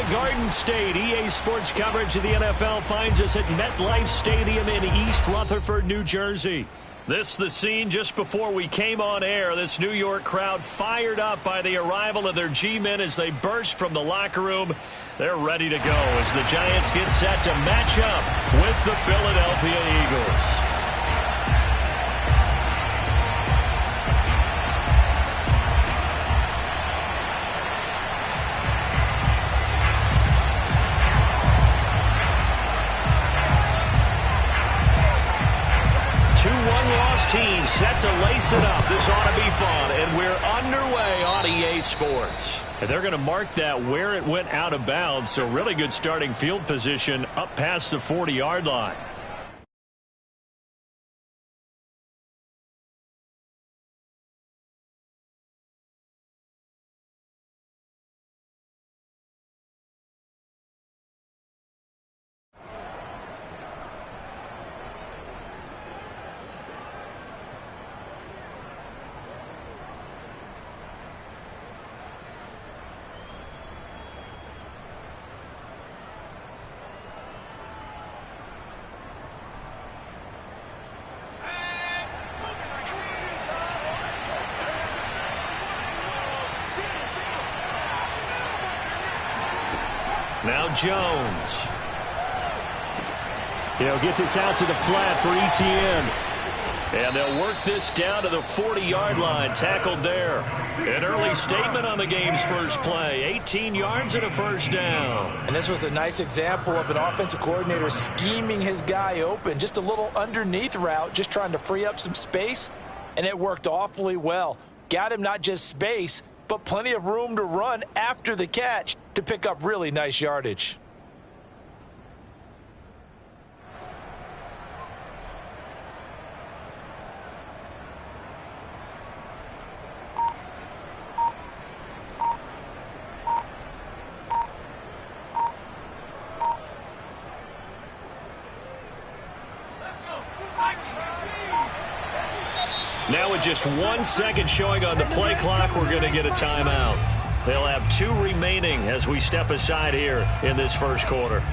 the Garden State. EA Sports coverage of the NFL finds us at MetLife Stadium in East Rutherford, New Jersey. This the scene just before we came on air. This New York crowd fired up by the arrival of their G-men as they burst from the locker room. They're ready to go as the Giants get set to match up with the Philadelphia Eagles. Team set to lace it up. This ought to be fun, and we're underway on EA Sports. And they're going to mark that where it went out of bounds, so really good starting field position up past the 40-yard line. Now Jones. He'll get this out to the flat for Etienne. And they'll work this down to the 40-yard line. Tackled there. An early statement on the game's first play. 18 yards and a first down. And this was a nice example of an offensive coordinator scheming his guy open. Just a little underneath route, just trying to free up some space. And it worked awfully well. Got him not just space, but plenty of room to run after the catch to pick up really nice yardage. Now with just 1 second showing on the play clock, we're going to get a timeout. They'll have 2 remaining as we step aside here in this first quarter.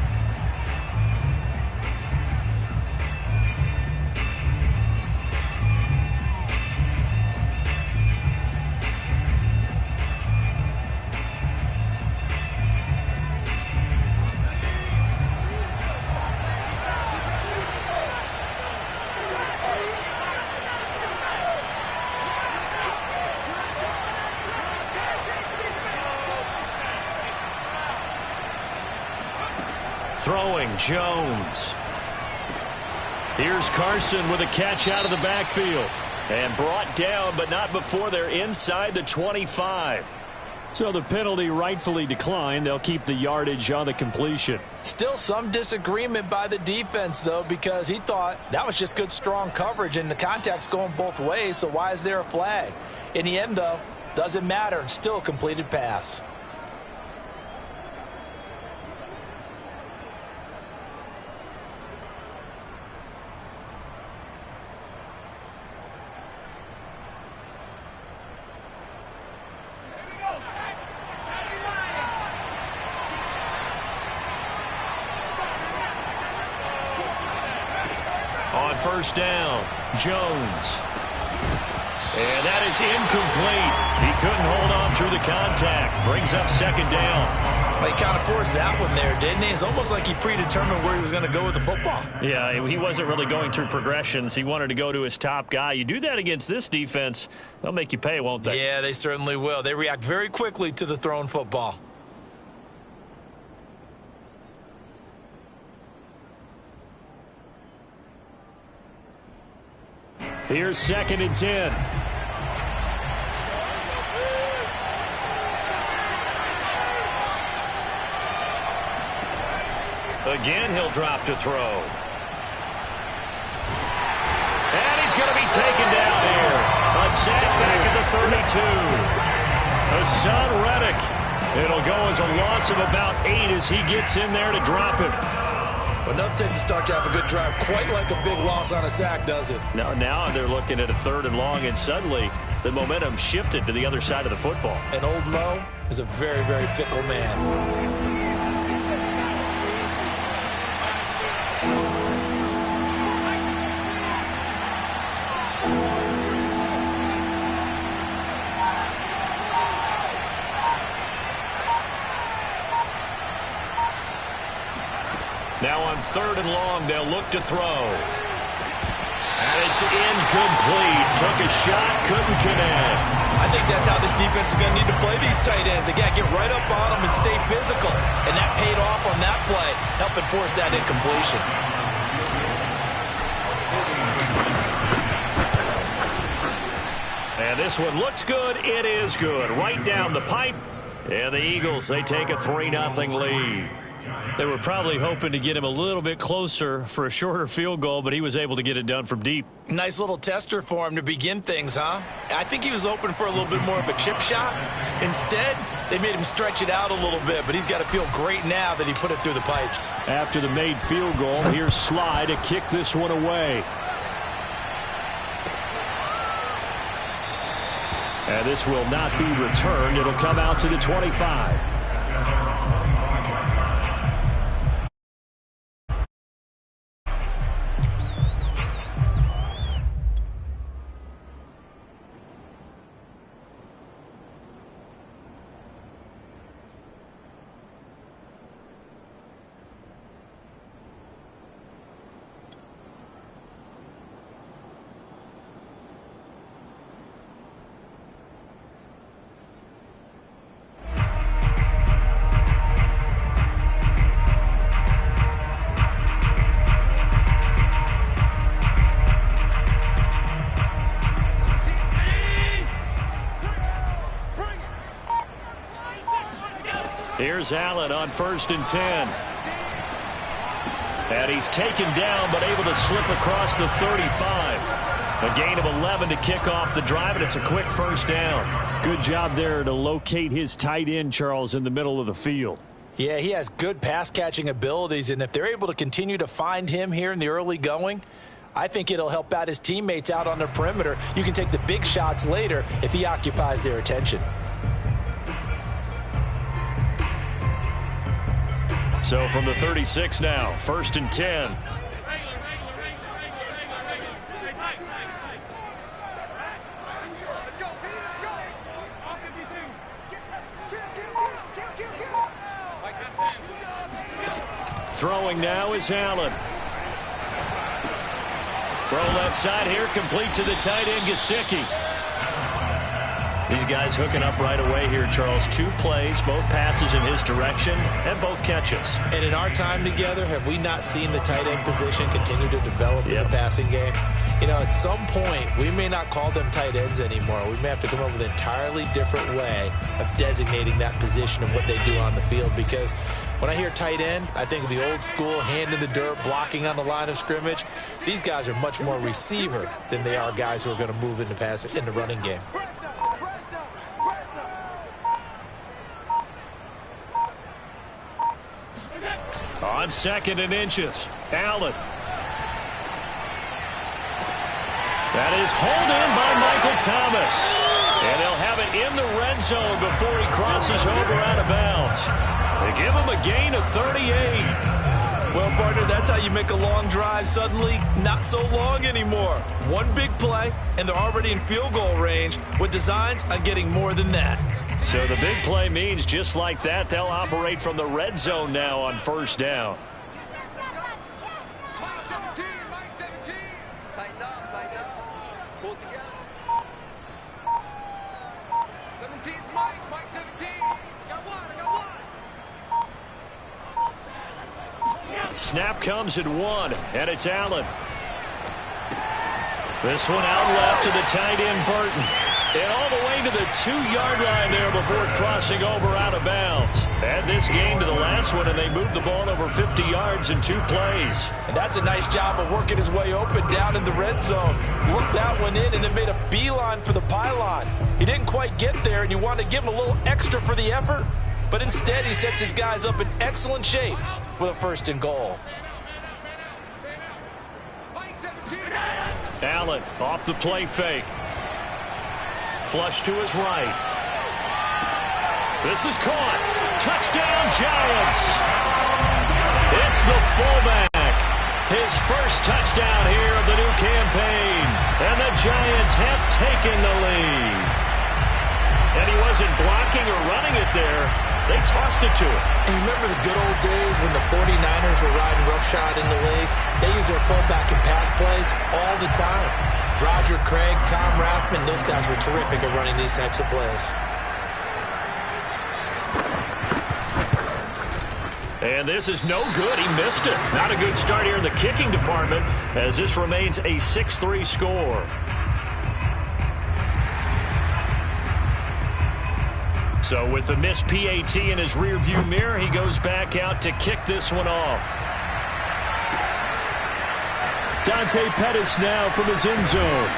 Throwing, Jones. Here's Carson with a catch out of the backfield. And brought down, but not before they're inside the 25. So the penalty rightfully declined. They'll keep the yardage on the completion. Still some disagreement by the defense, though, because he thought that was just good, strong coverage, and the contact's going both ways, so why is there a flag? In the end, though, doesn't matter. Still a completed pass. On first down, Jones. And that is incomplete. He couldn't hold on through the contact. Brings up second down. Well, he kind of forced that one there, didn't he? It's almost like he predetermined where he was going to go with the football. Yeah, he wasn't really going through progressions. He wanted to go to his top guy. You do that against this defense, they'll make you pay, won't they? Yeah, they certainly will. They react very quickly to the thrown football. Here's 2nd and 10. Again, he'll drop to throw. And he's going to be taken down here. A sack back at the 32. Hassan Reddick. It'll go as a loss of about 8 as he gets in there to drop him. Enough takes a start to have a good drive. Quite like a big loss on a sack, does it? Now they're looking at a 3rd and long, and suddenly the momentum shifted to the other side of the football. And old Mo is a very, very fickle man. Now on 3rd and long, they'll look to throw. And it's incomplete. Took a shot, couldn't connect. I think that's how this defense is going to need to play these tight ends. Again, get right up on them and stay physical. And that paid off on that play, helping force that incompletion. And this one looks good. It is good. Right down the pipe. And the Eagles, they take a 3-0 lead. They were probably hoping to get him a little bit closer for a shorter field goal, but he was able to get it done from deep. Nice little tester for him to begin things, huh? I think he was open for a little bit more of a chip shot. Instead, they made him stretch it out a little bit, but he's got to feel great now that he put it through the pipes. After the made field goal, here's Sly to kick this one away. And this will not be returned. It'll come out to the 25. Here's Allen on 1st and 10. And he's taken down, but able to slip across the 35. A gain of 11 to kick off the drive, and it's a quick first down. Good job there to locate his tight end, Charles, in the middle of the field. Yeah, he has good pass-catching abilities, and if they're able to continue to find him here in the early going, I think it'll help out his teammates out on the perimeter. You can take the big shots later if he occupies their attention. So from the 36 now, 1st and 10. Throwing now is Allen. Throw left side here, complete to the tight end, Gesicki. These guys hooking up right away here, Charles. 2 plays, both passes in his direction, and both catches. And in our time together, have we not seen the tight end position continue to develop in the passing game? You know, at some point, we may not call them tight ends anymore. We may have to come up with an entirely different way of designating that position and what they do on the field. Because when I hear tight end, I think of the old school, hand in the dirt, blocking on the line of scrimmage. These guys are much more receiver than they are guys who are going to move into passing in the running game. On 2nd and inches, Allen. That is hauled in by Michael Thomas. And they'll have it in the red zone before he crosses over out of bounds. They give him a gain of 38. Well, partner, that's how you make a long drive suddenly not so long anymore. One big play, and they're already in field goal range with designs on getting more than that. So the big play means just like that, they'll operate from the red zone now on 1st down. Mike 17, Mike 17. Tighten up. Pull it together. 17's Mike, Mike 17. I got one. Snap comes at 1, and it's Allen. This one out left to the tight end, Burton. And all the way to the 2-yard line there before crossing over out of bounds. Add this game to the last one, and they moved the ball over 50 yards in 2 plays. And that's a nice job of working his way open down in the red zone. Looked that one in and then made a beeline for the pylon. He didn't quite get there, and you want to give him a little extra for the effort. But instead, he sets his guys up in excellent shape with a 1st and goal. Allen off the play fake. Flush to his right. This is caught. Touchdown, Giants. It's the fullback. His first touchdown here of the new campaign. And the Giants have taken the lead. And he wasn't blocking or running it there. They tossed it to him. And you remember the good old days when the 49ers were riding roughshod in the league? They use their fullback in pass plays all the time. Roger Craig, Tom Rathman, those guys were terrific at running these types of plays. And this is no good. He missed it. Not a good start here in the kicking department as this remains a 6-3 score. So with the missed PAT in his rearview mirror, he goes back out to kick this one off. Dante Pettis now from his end zone.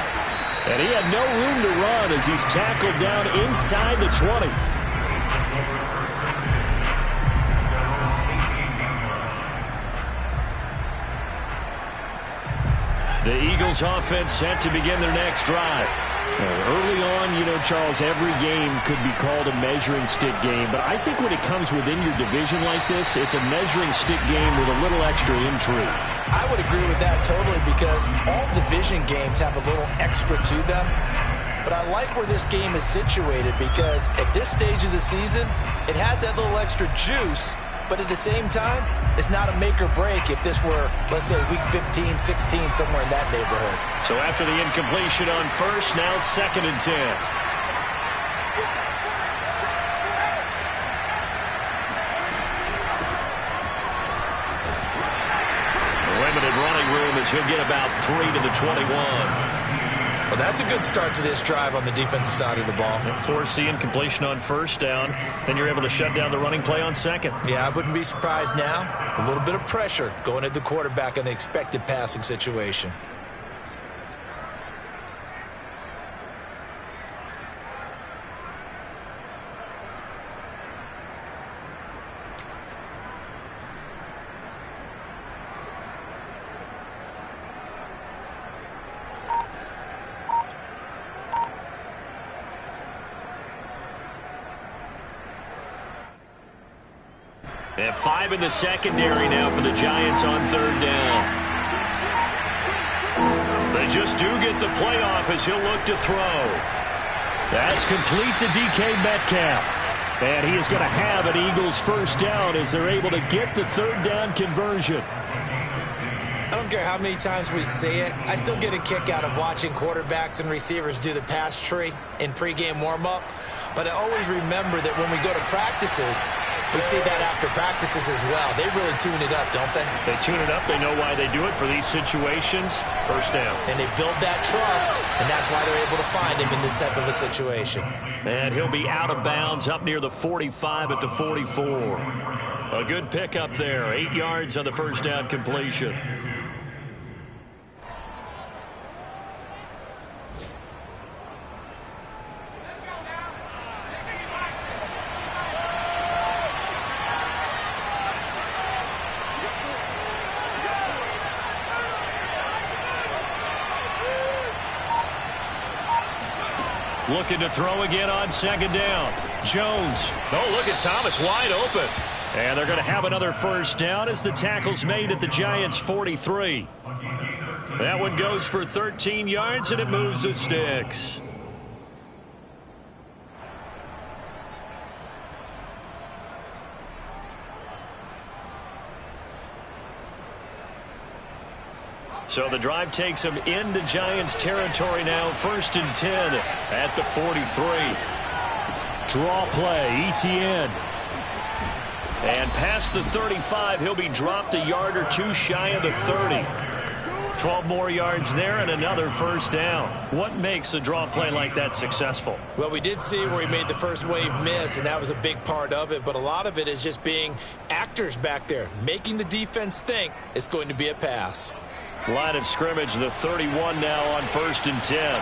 And he had no room to run as he's tackled down inside the 20. The Eagles offense set to begin their next drive. Early on, you know, Charles, every game could be called a measuring stick game. But I think when it comes within your division like this, it's a measuring stick game with a little extra intrigue. I would agree with that totally because all division games have a little extra to them. But I like where this game is situated because at this stage of the season, it has that little extra juice. But at the same time, it's not a make or break if this were, let's say, week 15, 16, somewhere in that neighborhood. So after the incompletion on first, now 2nd and 10. Limited running room as he'll get about 3 to the 21. Well, that's a good start to this drive on the defensive side of the ball. Force the incompletion on first down. Then you're able to shut down the running play on second. Yeah, I wouldn't be surprised now. A little bit of pressure going at the quarterback in the expected passing situation. And 5 in the secondary now for the Giants on 3rd down. They just do get the playoff as he'll look to throw. That's complete to DK Metcalf. And he is going to have an Eagles first down as they're able to get the 3rd down conversion. I don't care how many times we see it. I still get a kick out of watching quarterbacks and receivers do the pass tree in pregame warm-up. But I always remember that when we go to practices, we see that after practices as well. They really tune it up, don't they? They tune it up. They know why they do it for these situations. First down. And they build that trust, and that's why they're able to find him in this type of a situation. And he'll be out of bounds up near the 45 at the 44. A good pickup there. 8 yards on the first down completion. Looking to throw again on 2nd down. Jones. Oh, look at Thomas wide open. And they're going to have another first down as the tackle's made at the Giants' 43. That one goes for 13 yards, and it moves the sticks. So the drive takes them into Giants territory now. 1st and 10 at the 43. Draw play, Etienne. And past the 35, he'll be dropped a yard or two shy of the 30. 12 more yards there and another first down. What makes a draw play like that successful? Well, we did see where he made the first wave miss, and that was a big part of it. But a lot of it is just being actors back there, making the defense think it's going to be a pass. Line of scrimmage, the 31 now on 1st and 10.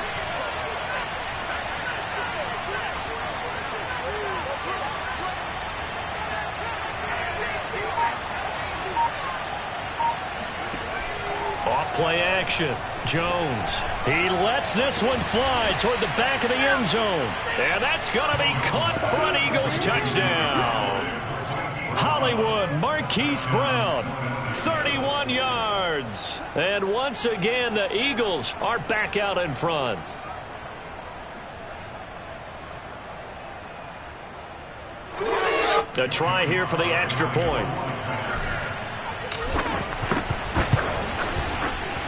Off-play action. Jones. He lets this one fly toward the back of the end zone. And that's going to be caught for an Eagles touchdown. Hollywood Marquise Brown. 31 yards. And once again, the Eagles are back out in front. A try here for the extra point.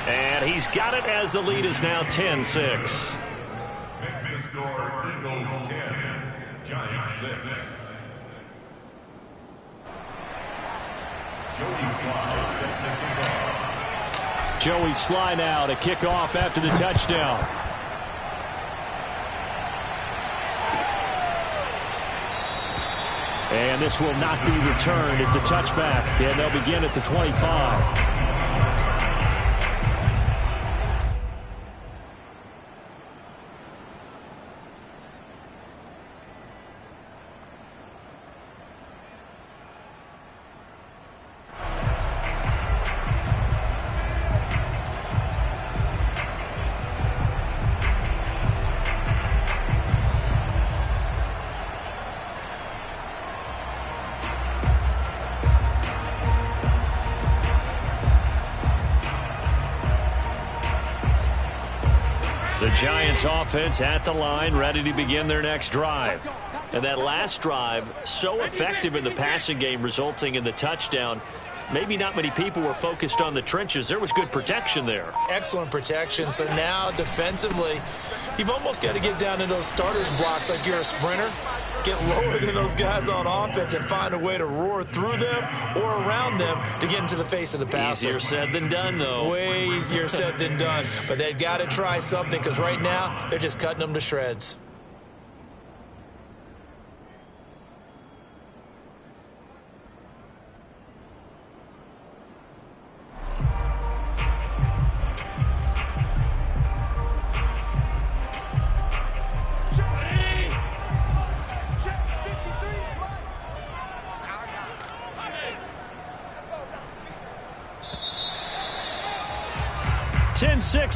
And he's got it as the lead is now 10-6. Makes the score Eagles 10, Giants 6. Joey Sly set to kick off. Joey Sly now to kick off after the touchdown. And this will not be returned. It's a touchback, and they'll begin at the 25. The Giants offense at the line, ready to begin their next drive. And that last drive, so effective in the passing game, resulting in the touchdown. Maybe not many people were focused on the trenches. There was good protection there. Excellent protection. So now defensively, you've almost got to get down in those starters blocks like you're a sprinter. Get lower than those guys on offense and find a way to roar through them or around them to get into the face of the passer. Easier said than done, though. Way easier said than done. But they've got to try something because right now they're just cutting them to shreds.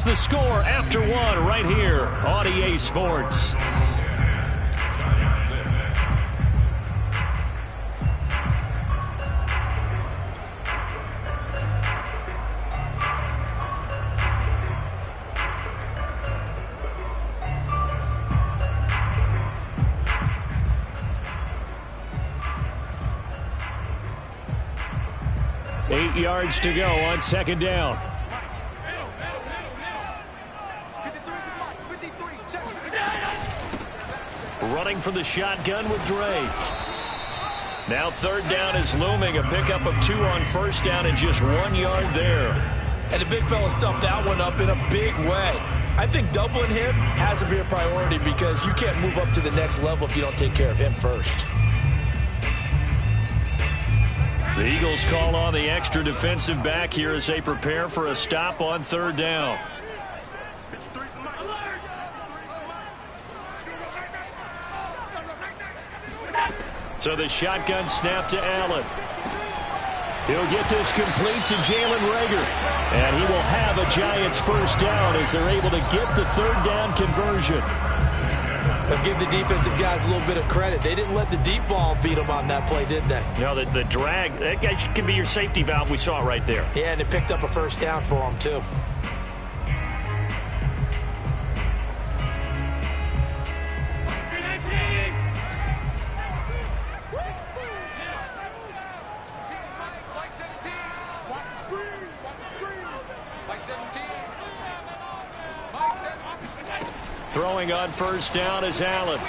The score after one right here on EA Sports. Eight yards to go on second down. Running for the shotgun with Dre. Now third down is looming. A pickup of 2 on first down and just 1 yard there. And the big fella stuffed that one up in a big way. I think doubling him has to be a priority because you can't move up to the next level if you don't take care of him first. The Eagles call on the extra defensive back here as they prepare for a stop on third down. So the shotgun snap to Allen. He'll get this complete to Jalen Reagor. And he will have a Giants first down as they're able to get the third down conversion. But give the defensive guys a little bit of credit. They didn't let the deep ball beat them on that play, did they? No, the drag, that guy can be your safety valve. We saw it right there. Yeah, and it picked up a first down for them, too. Throwing on first down is Allen.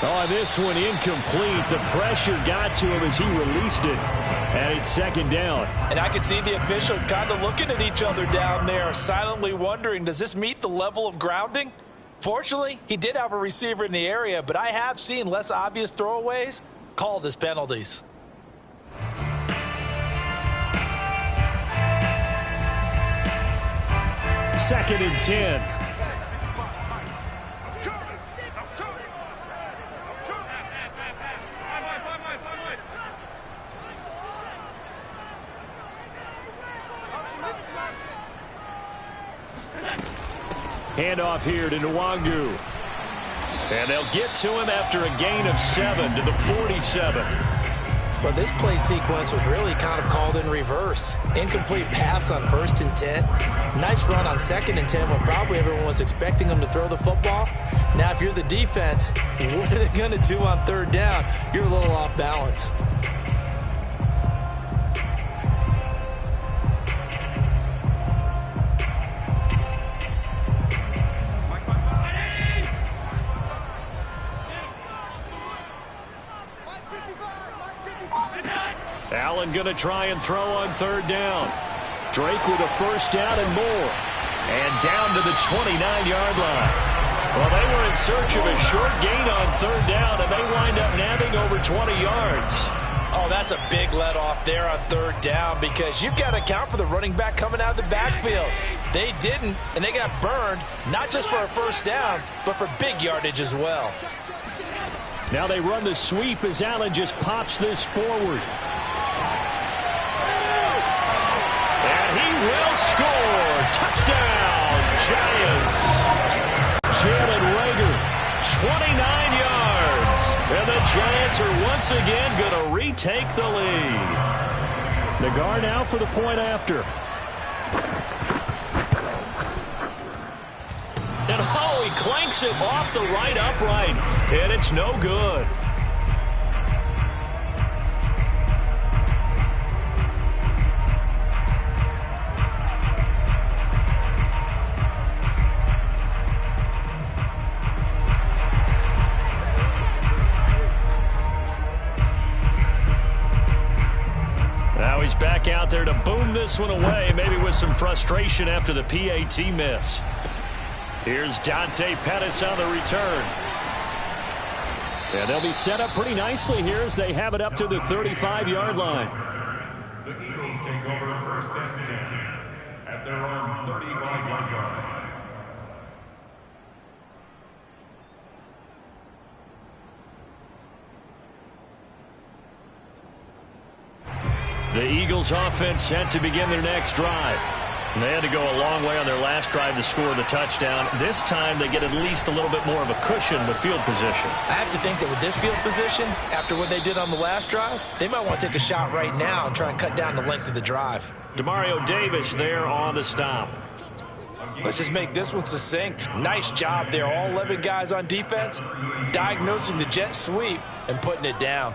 Oh, this one incomplete. The pressure got to him as he released it. And it's second down. And I can see the officials kind of looking at each other down there, silently wondering, does this meet the level of grounding? Fortunately, he did have a receiver in the area, but I have seen less obvious throwaways called as penalties. Second and 10. Handoff here to Nwangu. And they'll get to him after a gain of 7 to the 47. Well, this play sequence was really kind of called in reverse. Incomplete pass on 1st and 10. Nice run on 2nd and 10 when probably everyone was expecting them to throw the football. Now, if you're the defense, what are they going to do on 3rd down? You're a little off balance. Allen going to try and throw on 3rd down. Drake with a 1st down and more. And down to the 29-yard line. Well, they were in search of a short gain on 3rd down, and they wind up nabbing over 20 yards. Oh, that's a big let off there on 3rd down because you've got to account for the running back coming out of the backfield. They didn't, and they got burned, not just for a 1st down, but for big yardage as well. Now they run the sweep as Allen just pops this forward. And he will score. Touchdown, Giants. Jalen Reagor, 29 yards. And the Giants are once again going to retake the lead. Nagar now for the point after. And oh, he clanks it off the right upright. And it's no good. Now he's back out there to boom this one away, maybe with some frustration after the PAT miss. Here's Dante Pettis on the return. And they'll be set up pretty nicely here as they have it up to the 35-yard line. The Eagles take over 1st and 10 at their own 35-yard line. The Eagles offense set to begin their next drive. They had to go a long way on their last drive to score the touchdown. This time they get at least a little bit more of a cushion with field position. I have to think that with this field position, after what they did on the last drive, they might want to take a shot right now and try and cut down the length of the drive. Demario Davis there on the stop. Let's just make this one succinct. Nice job there. All 11 guys on defense, diagnosing the jet sweep and putting it down.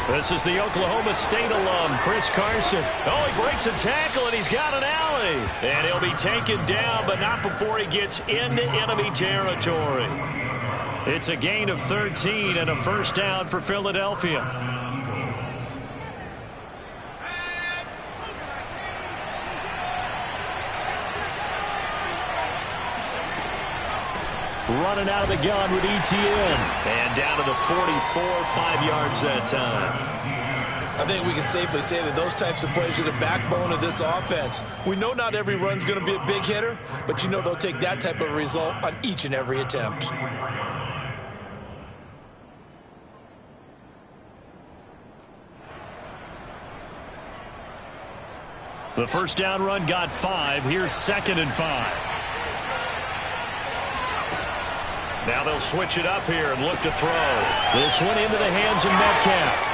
This is the Oklahoma State alum, Chris Carson. Oh, he breaks a tackle, and he's got an alley. And he'll be taken down, but not before he gets into enemy territory. It's a gain of 13 and a 1st down for Philadelphia. Running out of the gun with ETN. And down to the 44, 5 yards that time. I think we can safely say that those types of plays are the backbone of this offense. We know not every run's going to be a big hitter, but you know they'll take that type of result on each and every attempt. The 1st down run got 5. Here's 2nd and 5. Now they'll switch it up here and look to throw. This one into the hands of Metcalf.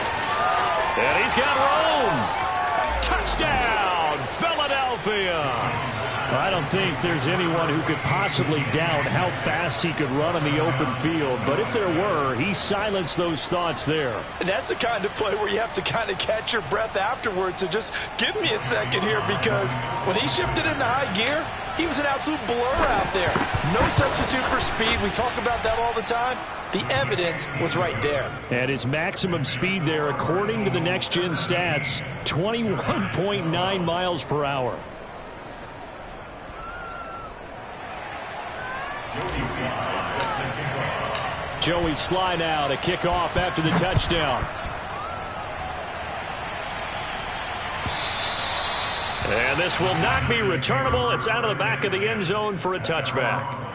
And he's got room. Touchdown, Philadelphia. I don't think there's anyone who could possibly doubt how fast he could run on the open field. But if there were, he silenced those thoughts there. And that's the kind of play where you have to kind of catch your breath afterwards. So just give me a second here, because when he shifted into high gear, he was an absolute blur out there. No substitute for speed. We talk about that all the time. The evidence was right there. And his maximum speed there, according to the next-gen stats, 21.9 miles per hour. Joey Sly now to kick off after the touchdown. And this will not be returnable. It's out of the back of the end zone for a touchback.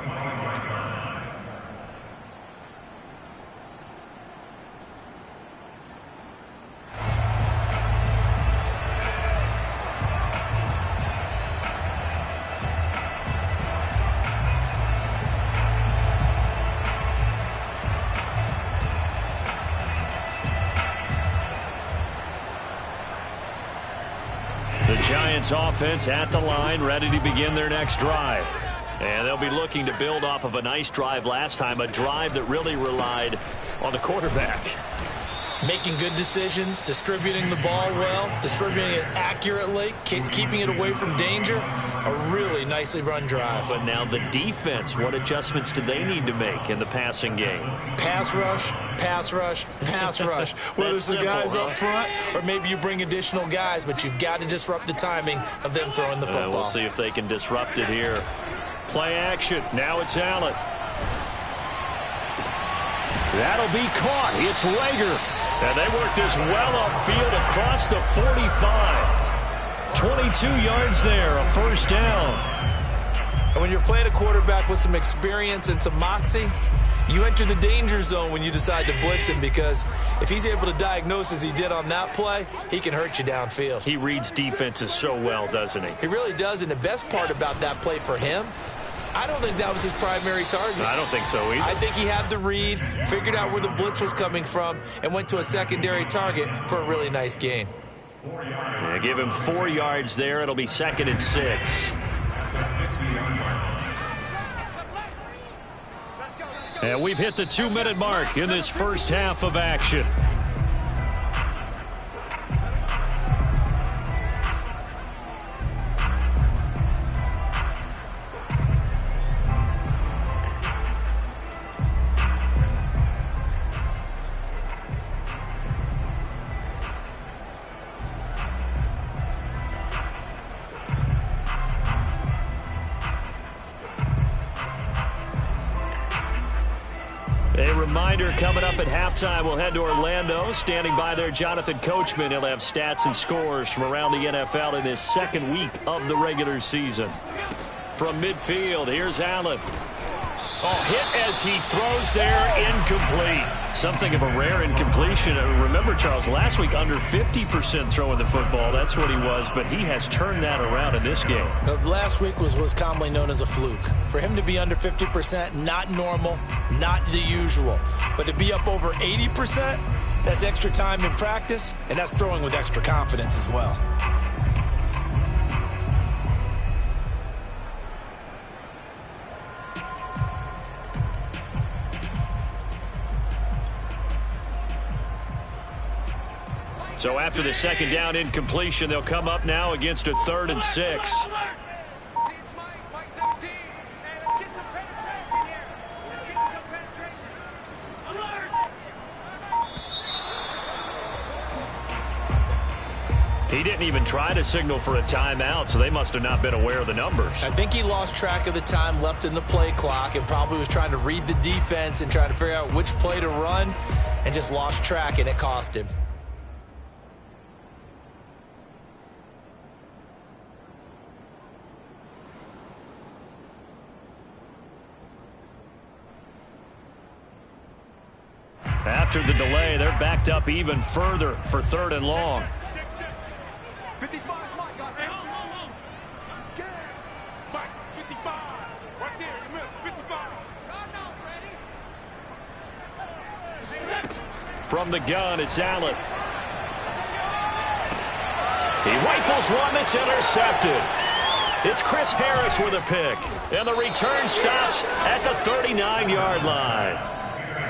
The Giants offense at the line, ready to begin their next drive. And they'll be looking to build off of a nice drive last time, a drive that really relied on the quarterback. Making good decisions, distributing the ball well, distributing it accurately, keeping it away from danger. A really nicely run drive. But now the defense, what adjustments do they need to make in the passing game? Pass rush, pass rush, pass rush. Whether it's the guys up front or maybe you bring additional guys, but you've got to disrupt the timing of them throwing the football. We'll see if they can disrupt it here. Play action. Now it's Allen. That'll be caught. It's Rager. And they work this well upfield across the 45. 22 yards there, a first down. And when you're playing a quarterback with some experience and some moxie, you enter the danger zone when you decide to blitz him, because if he's able to diagnose as he did on that play, he can hurt you downfield. He reads defenses so well, doesn't he? He really does, and the best part about that play for him, I don't think that was his primary target. I don't think so either. I think he had the read, figured out where the blitz was coming from, and went to a secondary target for a really nice gain. Yeah, give him 4 yards there. It'll be 2nd and 6. And we've hit the 2-minute mark in this first half of action. A reminder, coming up at halftime, we'll head to Orlando. Standing by there, Jonathan Coachman. He'll have stats and scores from around the NFL in this second week of the regular season. From midfield, here's Allen. Oh, hit as he throws there, incomplete. Something of a rare incompletion. Remember, Charles, last week under 50% throwing the football. That's what he was, but he has turned that around in this game. Last week was commonly known as a fluke. For him to be under 50%, not normal, not the usual. But to be up over 80%, that's extra time in practice, and that's throwing with extra confidence as well. So after the second down incompletion, they'll come up now against a 3rd and 6. He didn't even try to signal for a timeout, so they must have not been aware of the numbers. I think he lost track of the time left in the play clock and probably was trying to read the defense and trying to figure out which play to run, and just lost track, and it cost him. After the delay, they're backed up even further for 3rd and long. 55, Mike. Just scared. Mike, 55. Right there in the middle, 55. From the gun, it's Allen. He rifles one that's intercepted. It's Chris Harris with a pick. And the return stops at the 39-yard line.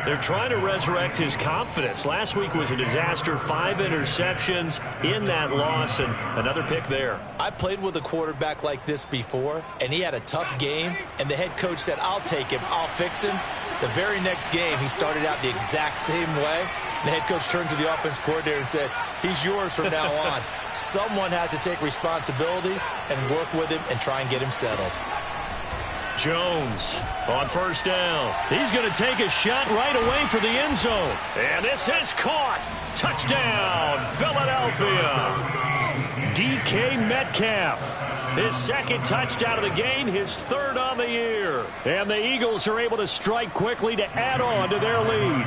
They're trying to resurrect his confidence. Last week was a disaster. 5 interceptions in that loss, and another pick there. I played with a quarterback like this before, and he had a tough game, and the head coach said, I'll take him, I'll fix him. The very next game, he started out the exact same way. The head coach turned to the offense coordinator and said, he's yours from now on. Someone has to take responsibility and work with him and try and get him settled. Jones on 1st down. He's going to take a shot right away for the end zone. And this is caught. Touchdown, Philadelphia. DK Metcalf. His second touchdown of the game, his third on the year. And the Eagles are able to strike quickly to add on to their lead.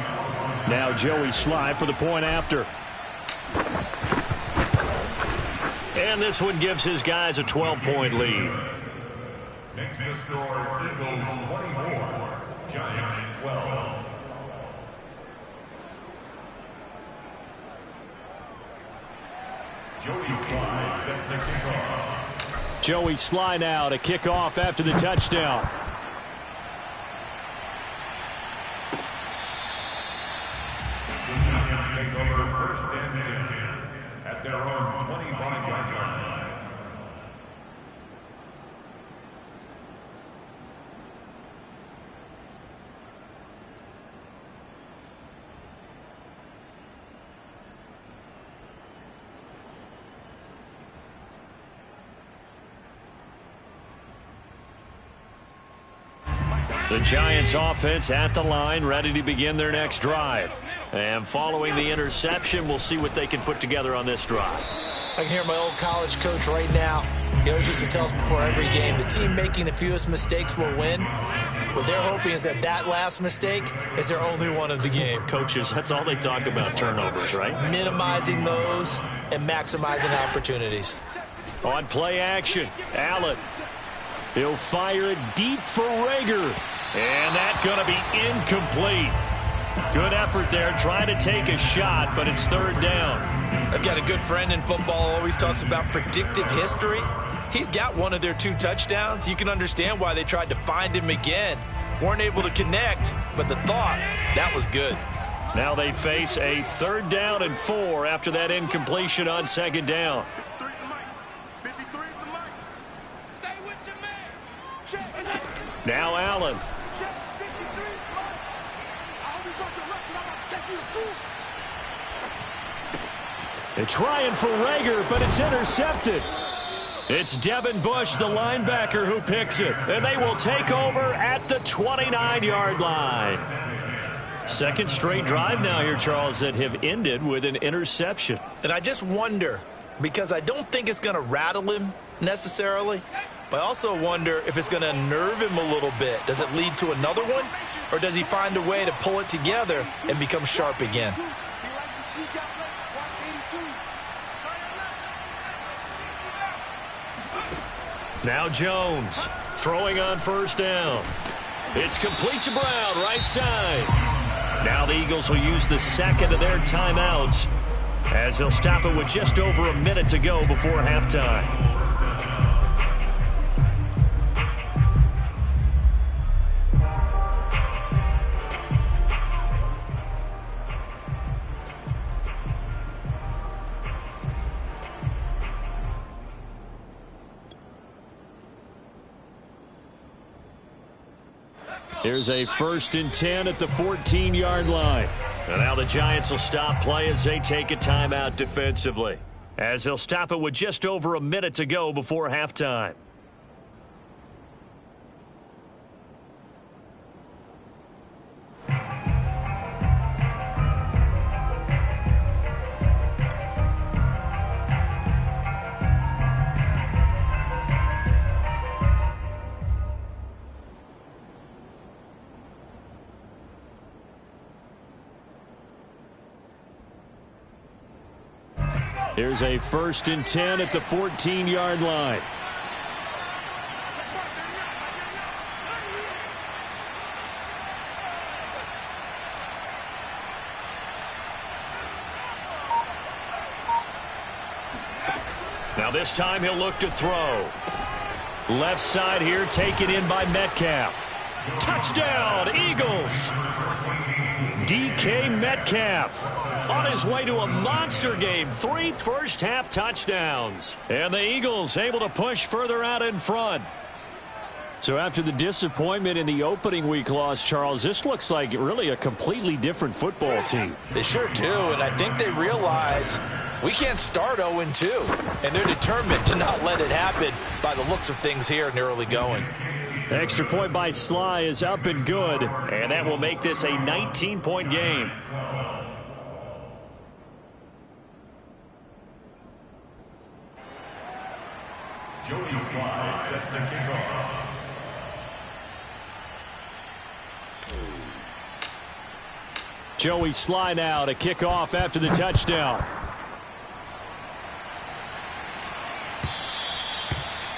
Now Joey Sly for the point after. And this one gives his guys a 12-point lead. Makes the score Eagles 24, Giants 12. Joey Sly set to kick off. Joey Sly now to kick off after the touchdown. The Giants take over first and 10 at their own 25-yard line. The Giants offense at the line, ready to begin their next drive. And following the interception, we'll see what they can put together on this drive. I can hear my old college coach right now. He always used to tell us before every game, the team making the fewest mistakes will win. What they're hoping is that last mistake is their only one of the game. Coaches, that's all they talk about, turnovers, right? Minimizing those and maximizing opportunities. On play action, Allen. He'll fire it deep for Rager. And that's going to be incomplete. Good effort there, trying to take a shot, but it's third down. I've got a good friend in football, always talks about predictive history. He's got one of their 2 touchdowns. You can understand why they tried to find him again. Weren't able to connect, but the thought, that was good. Now they face a 3rd down and 4 after that incompletion on 2nd down. Now Allen. They're trying for Rager, but it's intercepted. It's Devin Bush, the linebacker, who picks it. And they will take over at the 29-yard line. Second straight drive now here, Charles, that have ended with an interception. And I just wonder, because I don't think it's going to rattle him necessarily, but I also wonder if it's going to unnerve him a little bit. Does it lead to another one? Or does he find a way to pull it together and become sharp again? Now Jones throwing on 1st down. It's complete to Brown, right side. Now the Eagles will use the 2nd of their timeouts as they'll stop it with just over a minute to go before halftime. Here's a 1st and 10 at the 14-yard line. And now the Giants will stop play as they take a timeout defensively, as they'll stop it with just over a minute to go before halftime. Here's a 1st and 10 at the 14-yard line. Now this time he'll look to throw. Left side here taken in by Metcalf. Touchdown, Eagles! DK Metcalf on his way to a monster game. 3 first-half touchdowns. And the Eagles able to push further out in front. So after the disappointment in the opening week loss, Charles, this looks like really a completely different football team. They sure do, and I think they realize we can't start 0-2. And they're determined to not let it happen by the looks of things here in the early going. Extra point by Sly is up and good, and that will make this a 19-point game. Joey Sly set to kick off. Joey Sly now to kick off after the touchdown.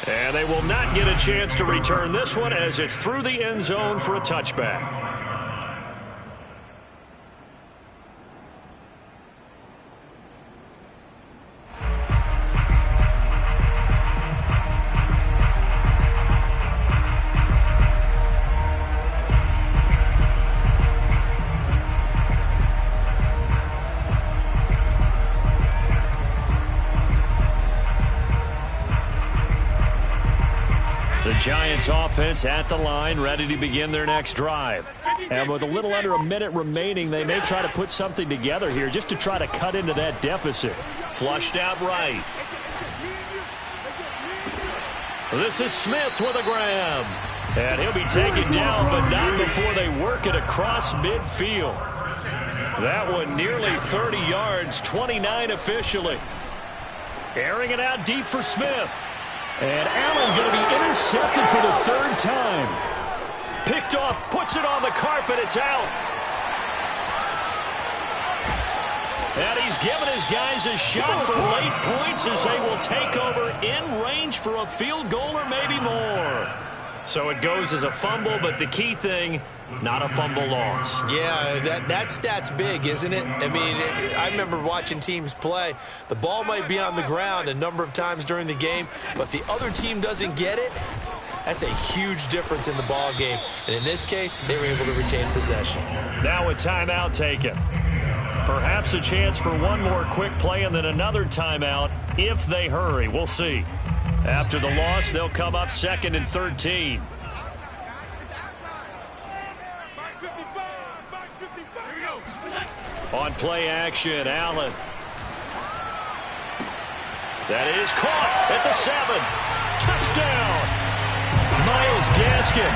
And they will not get a chance to return this one as it's through the end zone for a touchback. Giants offense at the line, ready to begin their next drive. And with a little under a minute remaining, they may try to put something together here just to try to cut into that deficit. Flushed out right. This is Smith with a grab. And he'll be taken down, but not before they work it across midfield. That one nearly 30 yards, 29 officially. Airing it out deep for Smith. And Allen going to be intercepted for the third time. Picked off, puts it on the carpet, it's out. And he's given his guys a shot for late points as they will take over in range for a field goal or maybe more. So it goes as a fumble, but the key thing, not a fumble loss. Yeah, that stat's big, isn't it? I mean, I remember watching teams play. The ball might be on the ground a number of times during the game, but the other team doesn't get it. That's a huge difference in the ball game. And in this case, they were able to retain possession. Now a timeout taken. Perhaps a chance for one more quick play and then another timeout if they hurry. We'll see. After the loss, they'll come up 2nd and 13. On play action, Allen. That is caught at the 7. Touchdown! Myles Gaskin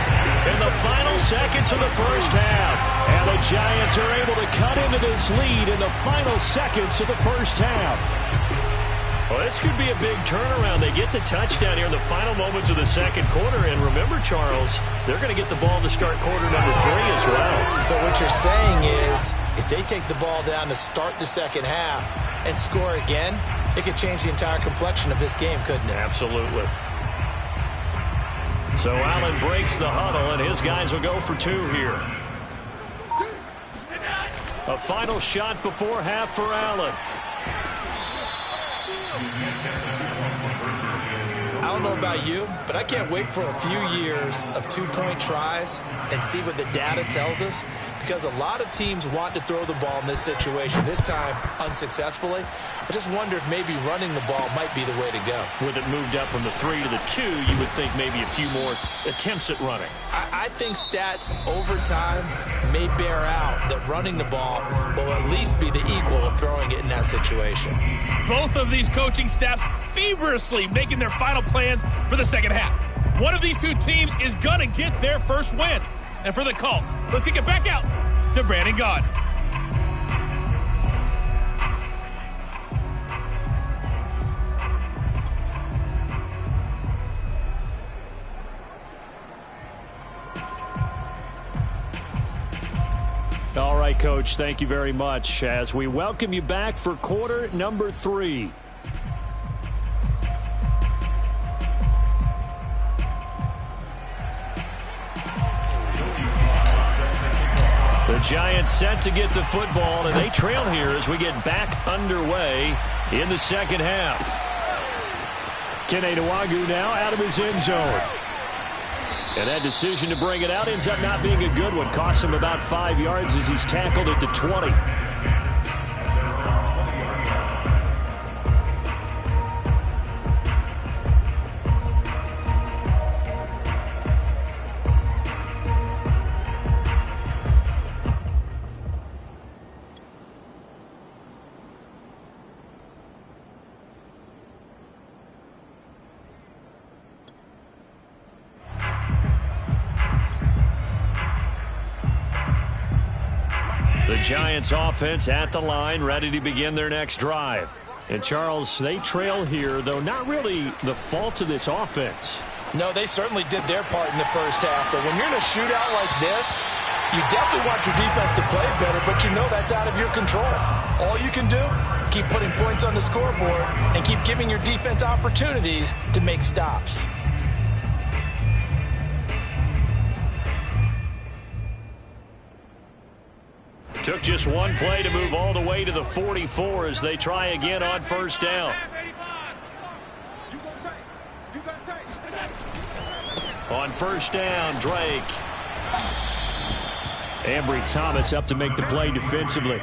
in the final seconds of the first half. And the Giants are able to cut into this lead in the final seconds of the first half. Well, this could be a big turnaround. They get the touchdown here in the final moments of the second quarter. And remember, Charles, they're going to get the ball to start quarter number 3 as well. So what you're saying is, if they take the ball down to start the second half and score again, it could change the entire complexion of this game, couldn't it? Absolutely. So Allen breaks the huddle, and his guys will go for 2 here. A final shot before half for Allen. I don't know about you, but I can't wait for a few years of 2-point tries and see what the data tells us, because a lot of teams want to throw the ball in this situation, this time unsuccessfully. I just wonder if maybe running the ball might be the way to go. With it moved up from the 3 to the 2, you would think maybe a few more attempts at running. I think stats over time may bear out that running the ball will at least be the equal of throwing it in that situation. Both of these coaching staffs feverishly making their final plans for the second half. One of these two teams is going to get their first win. And for the call, let's kick it back out to Brandon Gaudin. All right, Coach, thank you very much as we welcome you back for quarter number 3. The Giants set to get the football, and they trail here as we get back underway in the second half. Kene Nwangwu now out of his end zone. And that decision to bring it out ends up not being a good one. Costs him about 5 yards as he's tackled at the 20. The Giants offense at the line, ready to begin their next drive. And, Charles, they trail here, though not really the fault of this offense. No, they certainly did their part in the first half. But when you're in a shootout like this, you definitely want your defense to play better, but you know that's out of your control. All you can do, keep putting points on the scoreboard and keep giving your defense opportunities to make stops. Took just one play to move all the way to the 44 as they try again on first down. On first down, Drake. Ambry Thomas up to make the play defensively.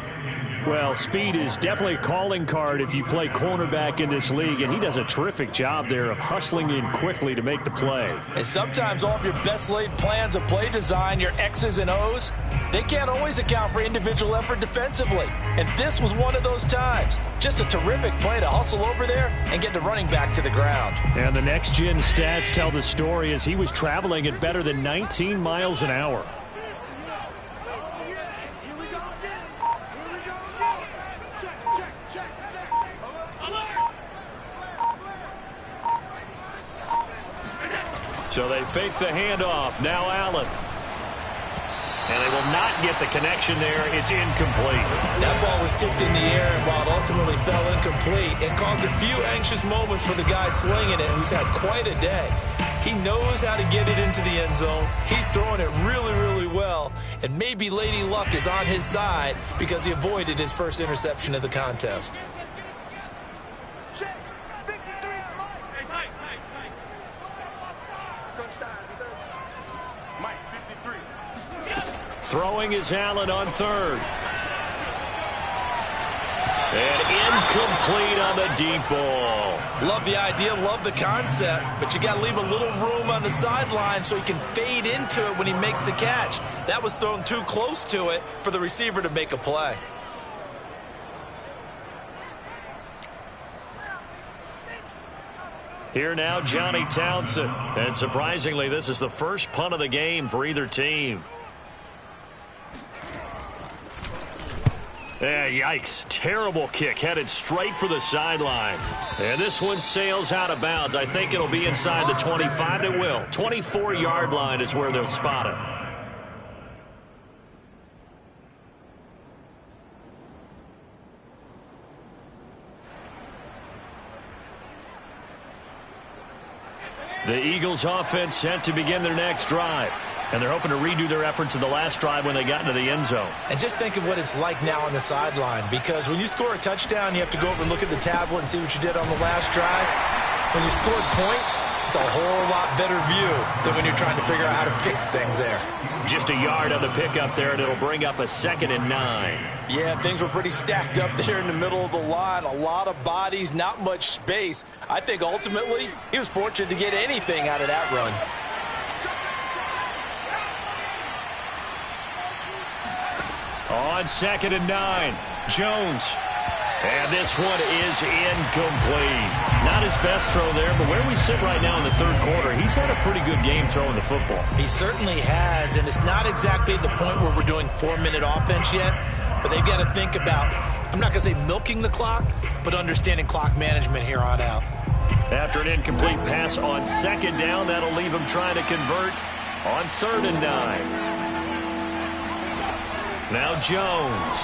Well, speed is definitely a calling card if you play cornerback in this league, and he does a terrific job there of hustling in quickly to make the play. And sometimes all of your best laid plans of play design, your X's and O's, they can't always account for individual effort defensively. And this was one of those times. Just a terrific play to hustle over there and get the running back to the ground. And the next-gen stats tell the story as he was traveling at better than 19 miles an hour. So they fake the handoff. Now Allen. And they will not get the connection there. It's incomplete. That ball was tipped in the air, and while it ultimately fell incomplete, it caused a few anxious moments for the guy slinging it, who's had quite a day. He knows how to get it into the end zone. He's throwing it really, really well, and maybe Lady Luck is on his side because he avoided his first interception of the contest. Throwing is Allen on third. And incomplete on the deep ball. Love the idea, love the concept, but you got to leave a little room on the sideline so he can fade into it when he makes the catch. That was thrown too close to it for the receiver to make a play. Here now, Johnny Townsend. And surprisingly, this is the first punt of the game for either team. Yikes. Terrible kick headed straight for the sideline. And this one sails out of bounds. I think it'll be inside the 25. It will. 24-yard line is where they'll spot it. The Eagles offense set to begin their next drive. And they're hoping to redo their efforts in the last drive when they got into the end zone. And just think of what it's like now on the sideline, because when you score a touchdown, you have to go over and look at the tablet and see what you did on the last drive. When you scored points, it's a whole lot better view than when you're trying to figure out how to fix things there. Just a yard on the pickup there, and it'll bring up a 2nd and 9. Yeah, things were pretty stacked up there in the middle of the line. A lot of bodies, not much space. I think ultimately he was fortunate to get anything out of that run. On 2nd and 9, Jones. And this one is incomplete. Not his best throw there, but where we sit right now in the third quarter, he's had a pretty good game throwing the football. He certainly has, and it's not exactly at the point where we're doing 4-minute offense yet, but they've got to think about, I'm not going to say milking the clock, but understanding clock management here on out. After an incomplete pass on 2nd down, that'll leave him trying to convert on 3rd and 9. Now Jones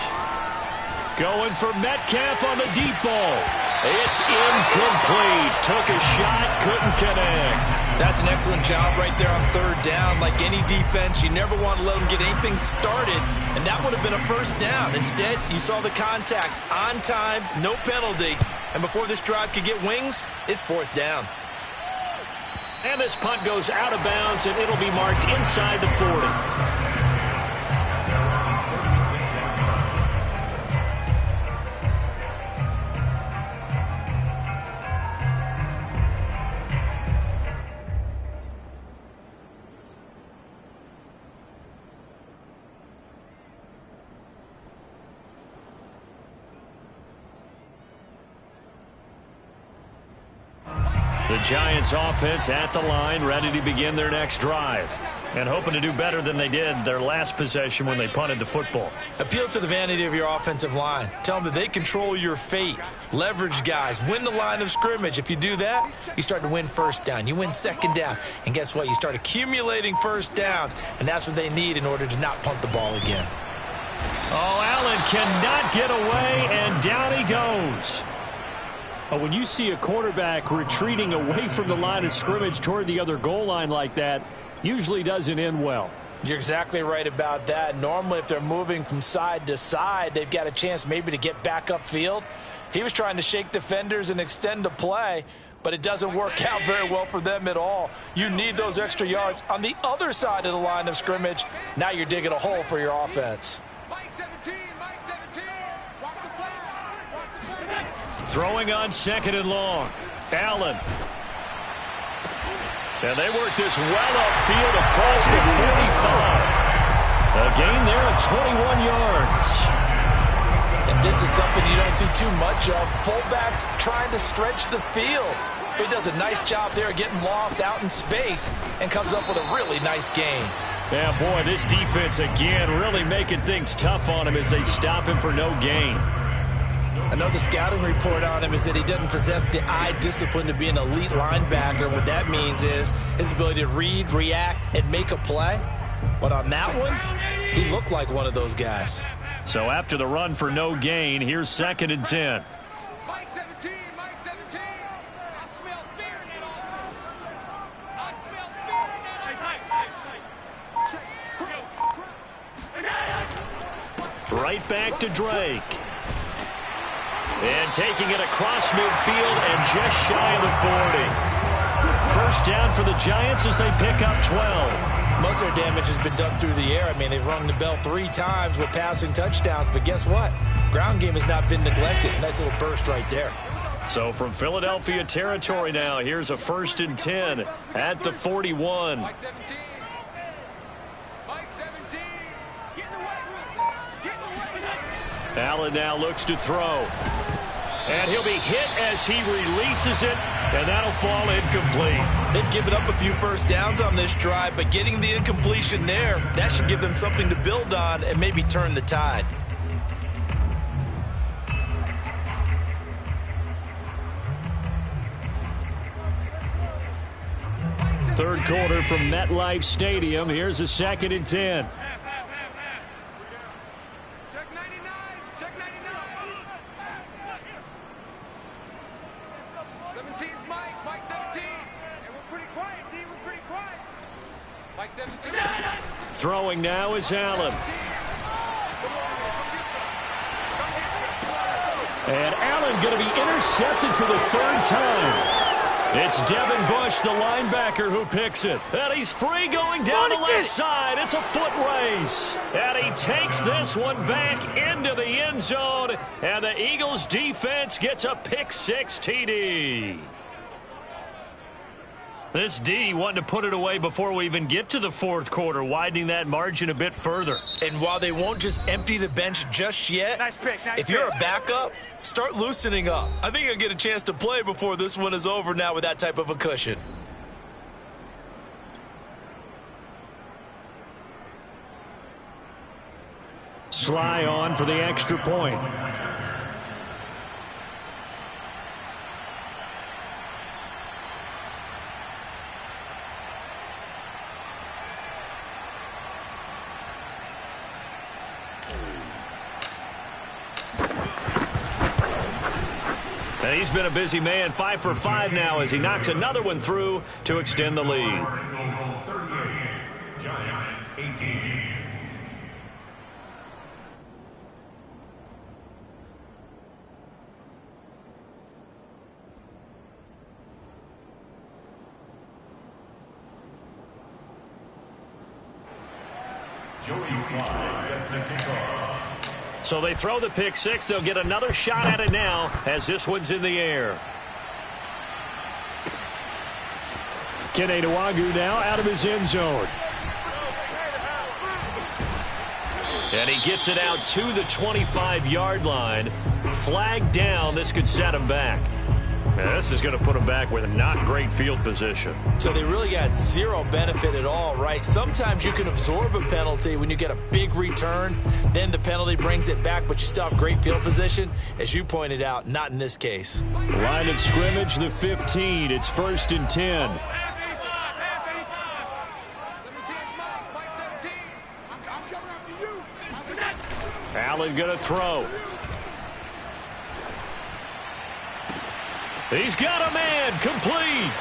going for Metcalf on the deep ball. It's incomplete. Took a shot, couldn't connect. That's an excellent job right there on 3rd down. Like any defense, you never want to let them get anything started, and that would have been a first down. Instead, you saw the contact on time, no penalty, and before this drive could get wings, it's 4th down. And this punt goes out of bounds, and it'll be marked inside the 40. The Giants offense at the line, ready to begin their next drive. And hoping to do better than they did their last possession when they punted the football. Appeal to the vanity of your offensive line. Tell them that they control your fate. Leverage guys. Win the line of scrimmage. If you do that, you start to win first down. You win second down. And guess what? You start accumulating first downs. And that's what they need in order to not punt the ball again. Oh, Allen cannot get away, and down he goes. When you see a quarterback retreating away from the line of scrimmage toward the other goal line like that, usually doesn't end well. You're exactly right about that. Normally, if they're moving from side to side, they've got a chance maybe to get back upfield. He was trying to shake defenders and extend the play, but it doesn't work out very well for them at all. You need those extra yards on the other side of the line of scrimmage. Now you're digging a hole for your offense. Mike 17, Mike 17. Watch the flash. Watch the flash. Throwing on second and long. Allen. And they work this well upfield across the 45. A gain there of 21 yards. And this is something you don't see too much of. Fullbacks trying to stretch the field. But he does a nice job there getting lost out in space and comes up with a really nice gain. Yeah, boy, this defense again really making things tough on him as they stop him for no gain. Another scouting report on him is that he doesn't possess the eye discipline to be an elite linebacker. And what that means is his ability to read, react, and make a play. But on that one, he looked like one of those guys. So after the run for no gain, here's second and 10. Mike 17, Mike 17. I smell fear in that offense. I smell fear in that offense. Right back to Drake. And taking it across midfield and just shy of the 40. First down for the Giants as they pick up 12. Most of their damage has been done through the air. I mean, they've rung the bell 3 times with passing touchdowns. But guess what? Ground game has not been neglected. Nice little burst right there. So from Philadelphia territory now, here's a first and 10 at the 41. Mike 17. Mike 17. Get in the way, Ruth. Get in the way. Allen now looks to throw. And he'll be hit as he releases it, and that'll fall incomplete. They've given up a few first downs on this drive, but getting the incompletion there, that should give them something to build on and maybe turn the tide. Third quarter from MetLife Stadium. Here's a second and 10. Check 99. Check 99. 17's Mike. Mike 17. And we're pretty quiet, D. We're pretty quiet. Mike 17. Throwing now is Allen. And Allen going to be intercepted for the third time. It's Devin Bush, the linebacker, who picks it. And he's free going down the left side. It's a foot race. And he takes this one back into the end zone. And the Eagles defense gets a pick-6 TD. This D wanting to put it away before we even get to the fourth quarter, widening that margin a bit further. And while they won't just empty the bench just yet, if you're a backup, start loosening up. I think you'll get a chance to play before this one is over now with that type of a cushion. Sly on for the extra point. And he's been a busy man, 5 for 5 now as he knocks another one through to extend the lead. Bengals 38, Giants 18. Joey Sly set to kick off. So they throw the pick-6. They'll get another shot at it now as this one's in the air. Kene Nwangwu now out of his end zone. And he gets it out to the 25-yard line. Flag down. This could set him back. Yeah, this is going to put them back with a not great field position. So they really got zero benefit at all, right? Sometimes you can absorb a penalty when you get a big return. Then the penalty brings it back, but you still have great field position. As you pointed out, not in this case. Line of scrimmage, the 15. It's 1st and 10. Allen going to throw. He's got a man, complete.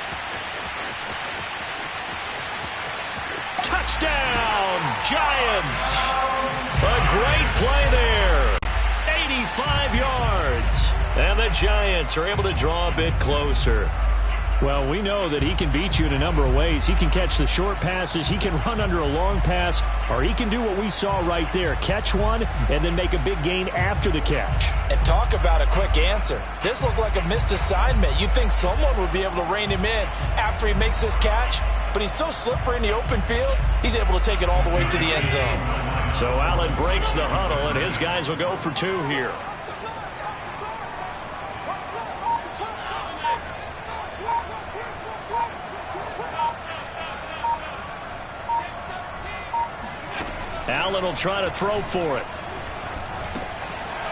Touchdown, Giants. A great play there. 85 yards. And the Giants are able to draw a bit closer. Well, we know that he can beat you in a number of ways. He can catch the short passes, he can run under a long pass, or he can do what we saw right there, catch one and then make a big gain after the catch. And talk about a quick answer. This looked like a missed assignment. You'd think someone would be able to rein him in after he makes this catch, but he's so slippery in the open field, he's able to take it all the way to the end zone. So Allen breaks the huddle, and his guys will go for 2 here. Allen will try to throw for it.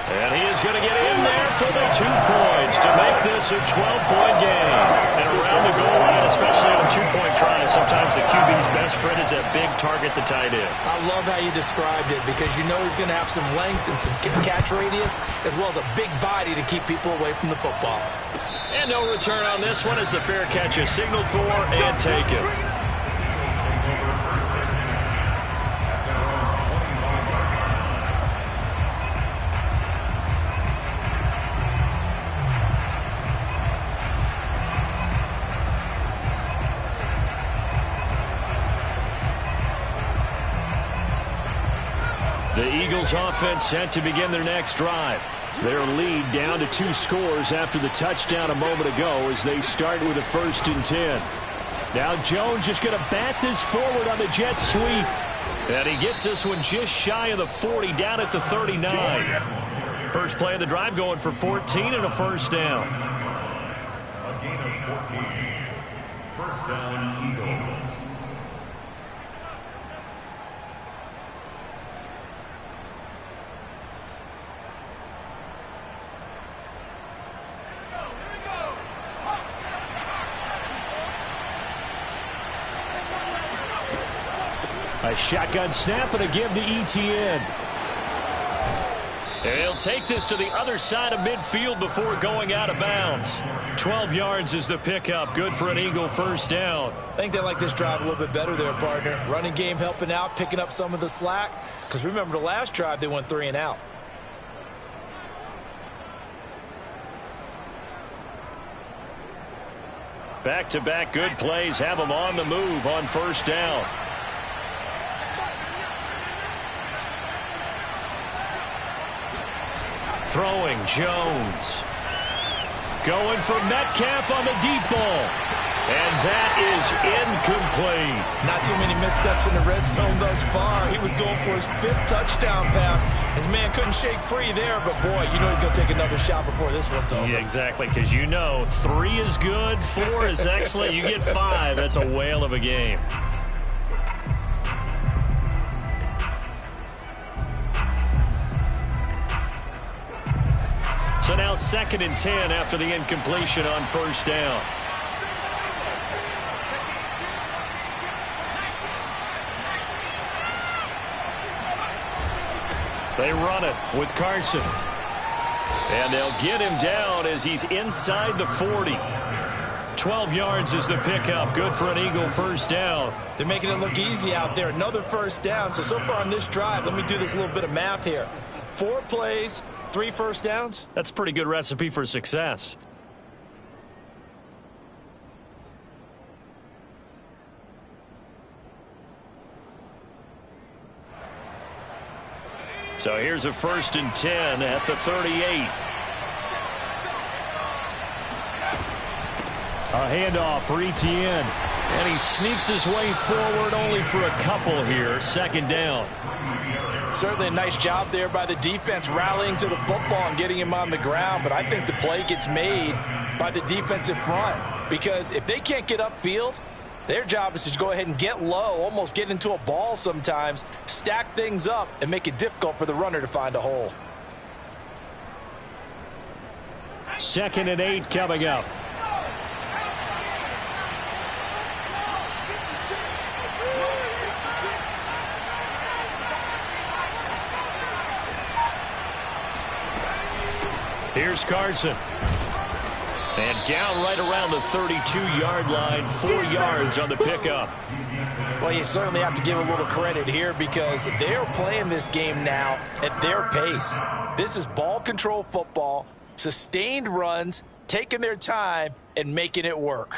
And he is going to get in there for the 2 points to make this a 12-point game. And around the goal line, especially on 2-point tries, sometimes the QB's best friend is that big target, the tight end. I love how you described it because you know he's going to have some length and some catch radius as well as a big body to keep people away from the football. And no return on this one as the fair catch is signaled for and taken. The Eagles offense set to begin their next drive. Their lead down to 2 scores after the touchdown a moment ago as they start with a 1st and 10. Now Jones just going to bat this forward on the jet sweep. And he gets this one just shy of the 40 down at the 39. First play of the drive going for 14 and a 1st down. A gain of 14. 1st down, Eagles. A shotgun snap and a give to ETN. And he'll take this to the other side of midfield before going out of bounds. 12 yards is the pickup. Good for an Eagle 1st down. I think they like this drive a little bit better there, partner. Running game helping out, picking up some of the slack. Because remember the last drive, they went 3 and out. Back-to-back good plays have them on the move on 1st down. Throwing Jones. Going for Metcalf on the deep ball. And that is incomplete. Not too many missteps in the red zone thus far. He was going for his 5th touchdown pass. His man couldn't shake free there, but boy, you know he's going to take another shot before this one's over. Yeah, exactly, because you know 3 is good, 4 is excellent. You get 5, that's a whale of a game. So now 2nd and 10 after the incompletion on 1st down. They run it with Carson. And they'll get him down as he's inside the 40. 12 yards is the pickup. Good for an Eagle 1st down. They're making it look easy out there. Another 1st down. So far on this drive, let me do this little bit of math here. 4 plays, 3 1st downs. That's a pretty good recipe for success. So here's a 1st and 10 at the 38. A handoff for ETN. And he sneaks his way forward only for a couple here. 2nd down. Certainly a nice job there by the defense rallying to the football and getting him on the ground, but I think the play gets made by the defensive front, because if they can't get upfield, their job is to go ahead and get low, almost get into a ball sometimes, stack things up, and make it difficult for the runner to find a hole. 2nd and 8 coming up. Here's Carson. And down right around the 32-yard line, 4 yards on the pickup. Well, you certainly have to give a little credit here because they're playing this game now at their pace. This is ball control football, sustained runs, taking their time, and making it work.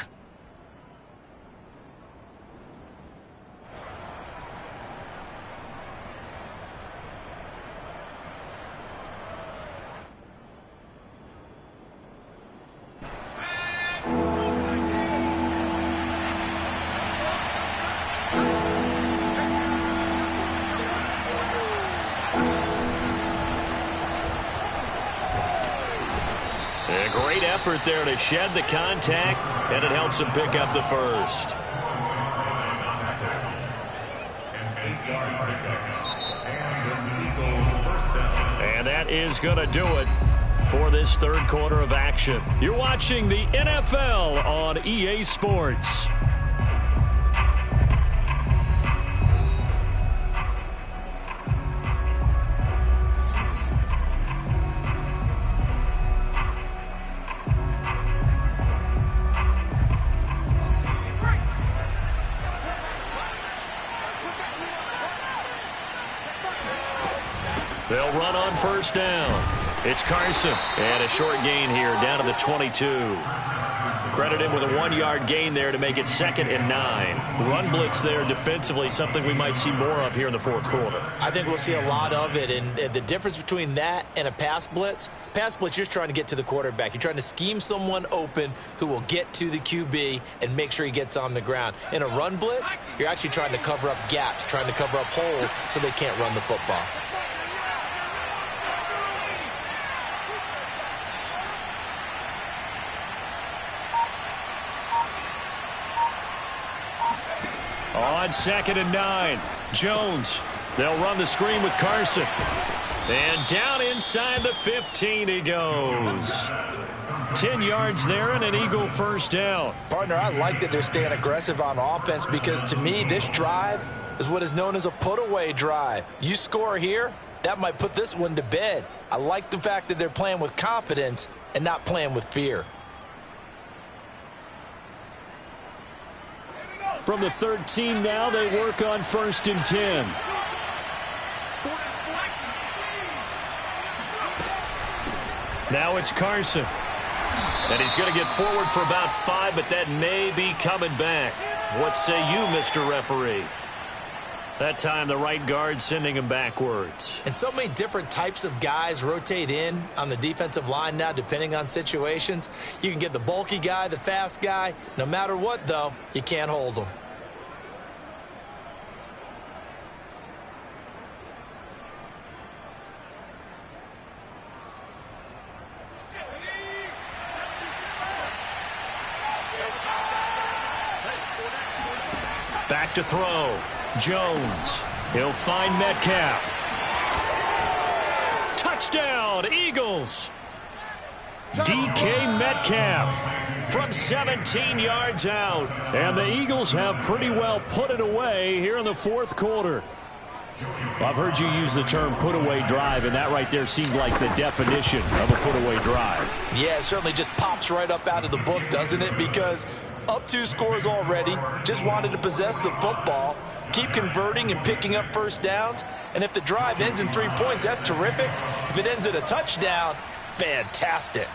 A great effort there to shed the contact, and it helps him pick up the first. And that is going to do it for this third quarter of action. You're watching the NFL on EA Sports. They'll run on first down. It's Carson. And a short gain here down to the 22. Credit him with a 1-yard gain there to make it 2nd and 9. Run blitz there defensively, something we might see more of here in the fourth quarter. I think we'll see a lot of it, and the difference between that and a pass blitz, you're just trying to get to the quarterback. You're trying to scheme someone open who will get to the QB and make sure he gets on the ground. In a run blitz, you're actually trying to cover up gaps, trying to cover up holes so they can't run the football. On 2nd and 9, Jones. They'll run the screen with Carson. And down inside the 15 he goes. 10 yards there and an Eagle first down. Partner, I like that they're staying aggressive on offense because to me this drive is what is known as a put-away drive. You score here, that might put this one to bed. I like the fact that they're playing with confidence and not playing with fear. From the 13 now, they work on 1st and 10. Now it's Carson. And he's going to get forward for about 5, but that may be coming back. What say you, Mr. Referee? That time the right guard sending him backwards. And so many different types of guys rotate in on the defensive line now depending on situations. You can get the bulky guy, the fast guy. No matter what, though, you can't hold them. Back to throw. Jones. He'll find Metcalf. Touchdown, Eagles. DK Metcalf from 17 yards out. And the Eagles have pretty well put it away here in the fourth quarter. I've heard you use the term put-away drive, and that right there seemed like the definition of a put-away drive. Yeah, it certainly just pops right up out of the book, doesn't it? Because up 2 scores already, just wanted to possess the football, keep converting and picking up first downs. And if the drive ends in 3 points, that's terrific. If it ends in a touchdown, fantastic.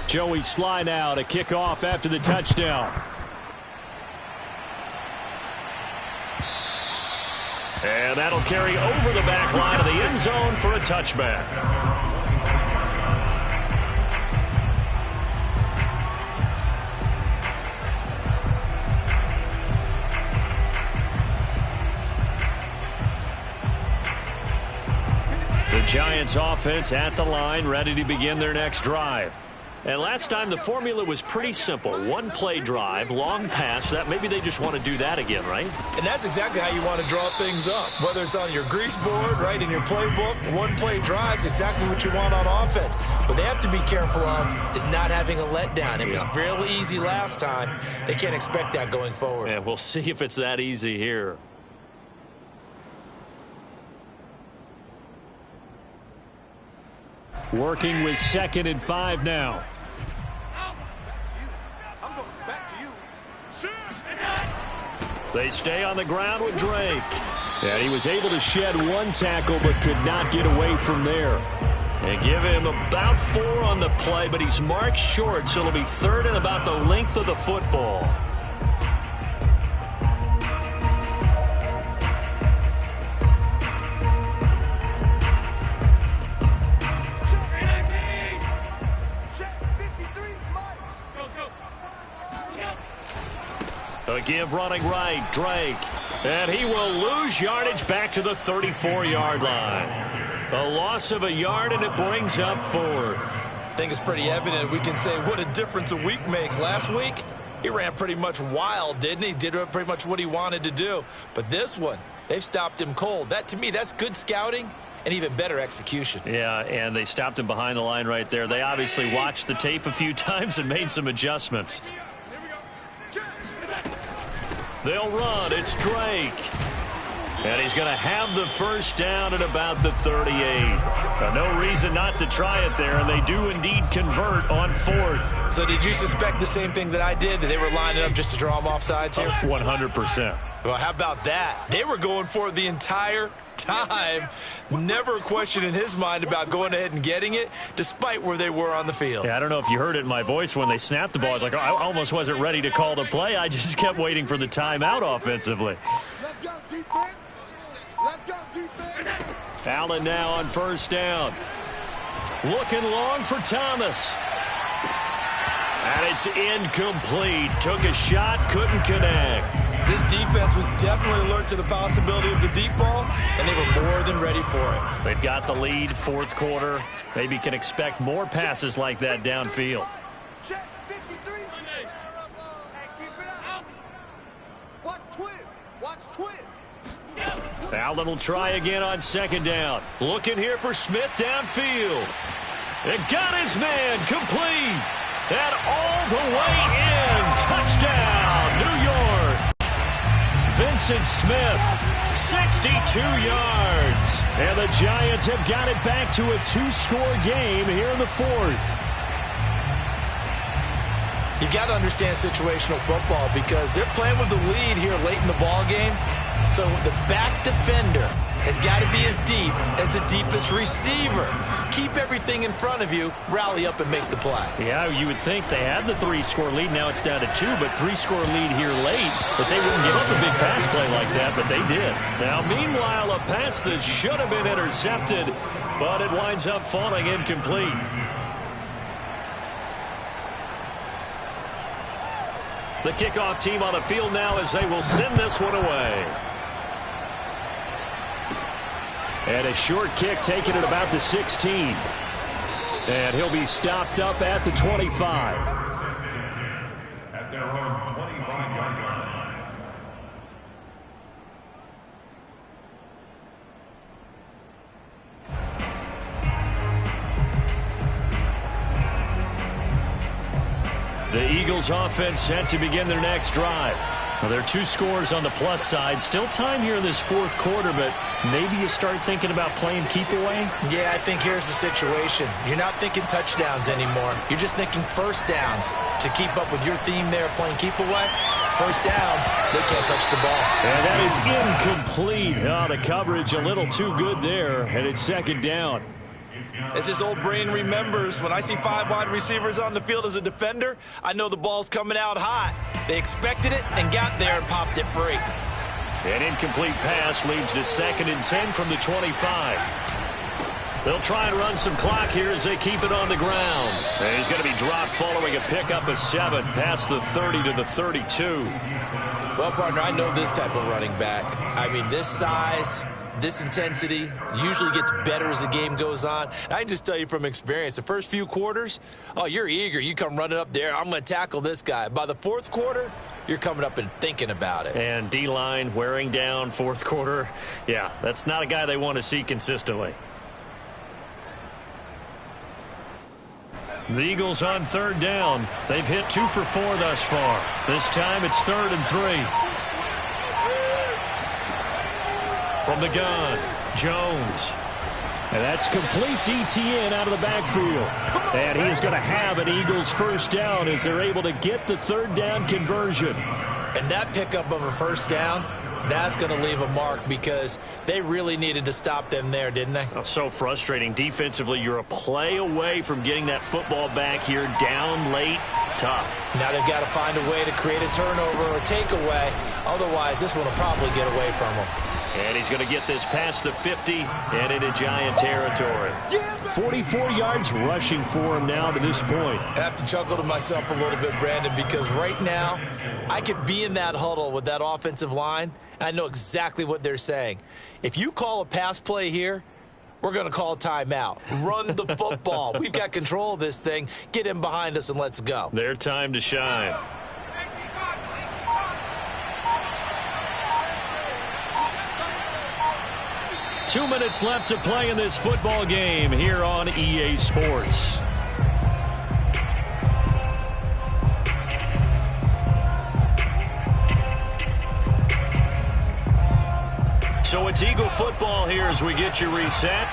Joey Sly now to kick off after the touchdown. And that'll carry over the back line of the end zone for a touchback. The Giants offense at the line, ready to begin their next drive. And last time the formula was pretty simple. One play drive, long pass. That maybe they just want to do that again, right? And that's exactly how you want to draw things up. Whether it's on your grease board, right, in your playbook, one play drive is exactly what you want on offense. What they have to be careful of is not having a letdown. It was fairly easy last time. They can't expect that going forward. Yeah, we'll see if it's that easy here. Working with 2nd and 5 now. I'm going back to you. They stay on the ground with Drake. And he was able to shed one tackle but could not get away from there. They give him about 4 on the play, but he's marked short, so it'll be 3rd and about the length of the football. A give running right, Drake. And he will lose yardage back to the 34-yard line. A loss of a yard, and it brings up 4th. I think it's pretty evident. We can say what a difference a week makes. Last week, he ran pretty much wild, didn't he? Did pretty much what he wanted to do. But this one, they've stopped him cold. That, to me, that's good scouting and even better execution. Yeah, and they stopped him behind the line right there. They obviously watched the tape a few times and made some adjustments. They'll run. It's Drake. And he's going to have the first down at about the 38. No reason not to try it there, and they do indeed convert on 4th. So did you suspect the same thing that I did, that they were lining up just to draw them off sides here? 100%. Well, how about that? They were going for it the entire time. Never a question in his mind about going ahead and getting it, despite where they were on the field. Yeah, I don't know if you heard it in my voice when they snapped the ball. I was like, oh, I almost wasn't ready to call the play. I just kept waiting for the timeout offensively. Let's go, defense. Let's go, defense. Allen now on 1st down. Looking long for Thomas. And it's incomplete. Took a shot, couldn't connect. This defense was definitely alert to the possibility of the deep ball, and they were more than ready for it. They've got the lead, 4th quarter. Maybe can expect more passes like that downfield. Check 53. Watch twist. Watch twist. Allen will try again on 2nd down. Looking here for Smith downfield. And got his man complete. And all the way in. Touchdown, New York. Vincent Smith, 62 yards. And the Giants have got it back to a 2-score game here in the 4th. You got to understand situational football because they're playing with the lead here late in the ball game. So the back defender has got to be as deep as the deepest receiver. Keep everything in front of you, rally up and make the play. Yeah, you would think they had the 3-score lead. Now it's down to 2, but 3-score lead here late. But they wouldn't give up a big pass play like that, but they did. Now, meanwhile, a pass that should have been intercepted, but it winds up falling incomplete. The kickoff team on the field now as they will send this one away. And a short kick taken at about the 16. And he'll be stopped up at the 25. At their own 25-yard line. The Eagles offense set to begin their next drive. Well, there are 2 scores on the plus side. Still time here in this 4th quarter, but maybe you start thinking about playing keep away? Yeah, I think here's the situation. You're not thinking touchdowns anymore. You're just thinking first downs. To keep up with your theme there, playing keep away, first downs, they can't touch the ball. And that is incomplete. Oh, the coverage a little too good there, and it's 2nd down. As his old brain remembers, when I see 5 wide receivers on the field as a defender, I know the ball's coming out hot. They expected it and got there and popped it free. An incomplete pass leads to 2nd and 10 from the 25. They'll try and run some clock here as they keep it on the ground. And he's going to be dropped following a pickup of 7 past the 30 to the 32. Well, partner, I know this type of running back. I mean, this size, this intensity usually gets better as the game goes on. I can just tell you from experience, the first few quarters, oh, you're eager. You come running up there. I'm going to tackle this guy. By the fourth quarter, you're coming up and thinking about it. And D-line wearing down fourth quarter. Yeah, that's not a guy they want to see consistently. The Eagles on third down. They've hit 2 for 4 thus far. This time it's 3rd and 3. From the gun, Jones. And that's complete ETN out of the backfield. And he's going to have an Eagles first down as they're able to get the third down conversion. And that pickup of a first down, that's going to leave a mark because they really needed to stop them there, didn't they? Oh, so frustrating. Defensively, you're a play away from getting that football back here down late. Tough. Now they've got to find a way to create a turnover or takeaway. Otherwise, this one will probably get away from them. And he's going to get this past the 50 and into Giant territory. 44 yards rushing for him now to this point. I have to chuckle to myself a little bit, Brandon, because right now I could be in that huddle with that offensive line, and I know exactly what they're saying. If you call a pass play here, we're going to call a timeout. Run the football. We've got control of this thing. Get in behind us and let's go. Their time to shine. Two minutes left to play in this football game here on EA Sports. So it's Eagle football here as we get you reset.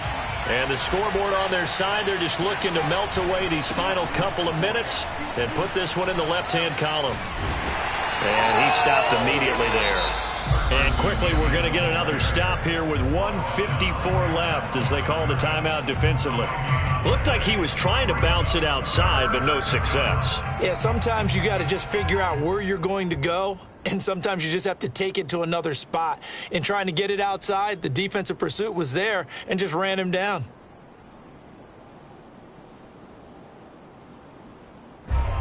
And the scoreboard on their side, they're just looking to melt away these final couple of minutes and put this one in the left-hand column. And he stopped immediately there. And quickly, we're going to get another stop here with 1:54 left as they call the timeout defensively. Looked like he was trying to bounce it outside, but no success. Yeah, sometimes you got to just figure out where you're going to go, and sometimes you just have to take it to another spot. In trying to get it outside, the defensive pursuit was there and just ran him down.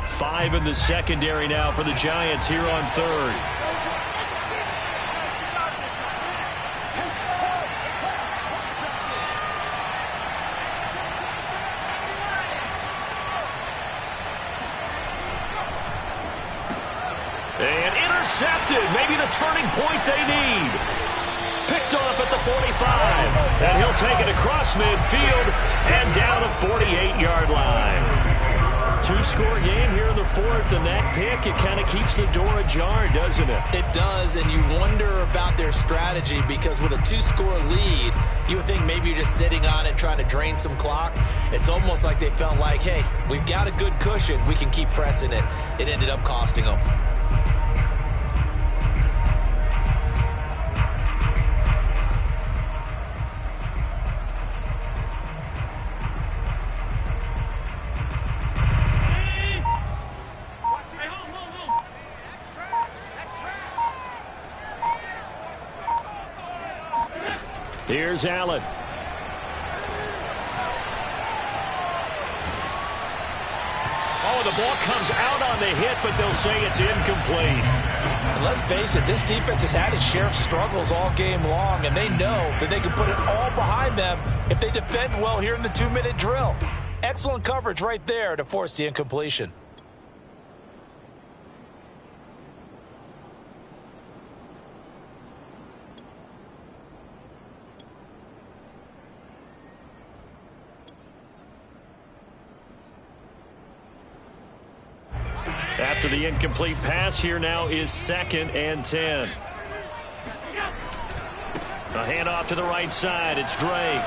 Five in the secondary now for the Giants here on third. And intercepted. Maybe the turning point they need. Picked off at the 45. And he'll take it across midfield and down a 48-yard line. Two-score game here in the fourth, and that pick, it kind of keeps the door ajar, doesn't it? It does, and you wonder about their strategy because with a two-score lead, you would think maybe you're just sitting on it trying to drain some clock. It's almost like they felt like, hey, we've got a good cushion. We can keep pressing it. It ended up costing them. Here's Allen. Oh, the ball comes out on the hit, but they'll say it's incomplete. And let's face it, this defense has had its share of struggles all game long, and they know that they can put it all behind them if they defend well here in the 2-minute drill. Excellent coverage right there to force the incompletion. After the incomplete pass, here now is 2nd and 10. A handoff to the right side. It's Drake.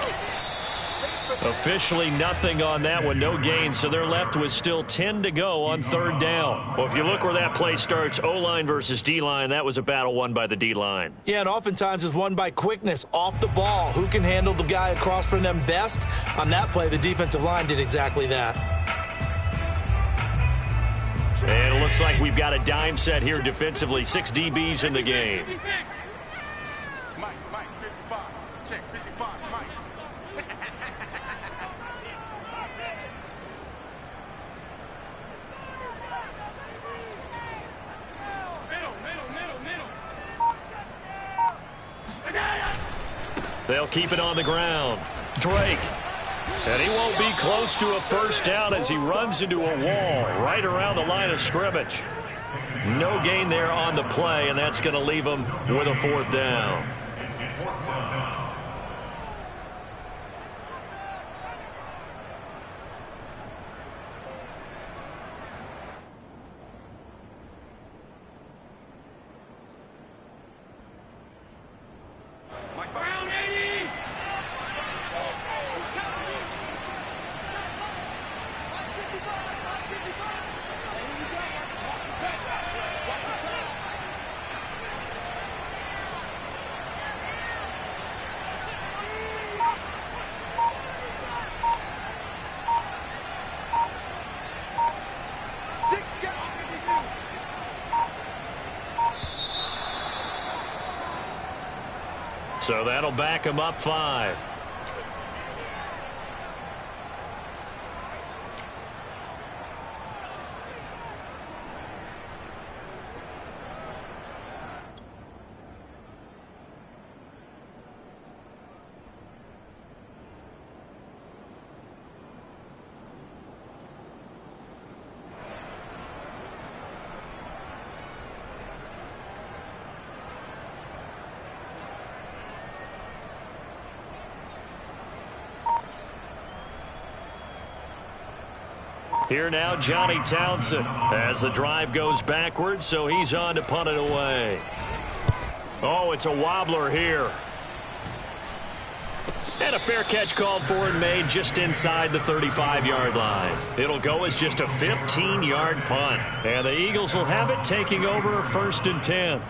Officially nothing on that one. No gain, so they're left with still 10 to go on third down. Well, if you look where that play starts, O-line versus D-line, that was a battle won by the D-line. Yeah, and oftentimes it's won by quickness off the ball. Who can handle the guy across from them best? On that play, the defensive line did exactly that. And it looks like we've got a dime set here defensively. 6 DBs in the game. Mike, 55. Check, 55, Mike. They'll keep it on the ground. Drake. And he won't be close to a first down as he runs into a wall right around the line of scrimmage. No gain there on the play, and that's going to leave him with a 4th down. So that'll back him up 5. Here now, Johnny Townsend, as the drive goes backwards, so he's on to punt it away. Oh, it's a wobbler here. And a fair catch called for and made just inside the 35-yard line. It'll go as just a 15-yard punt. And the Eagles will have it, taking over 1st and 10.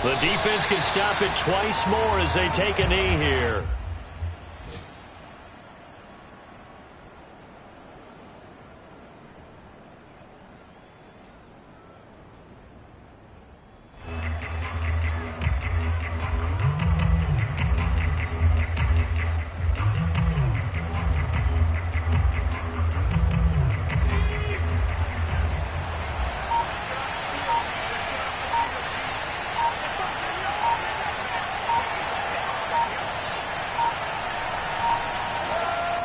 The defense can stop it twice more as they take a knee here.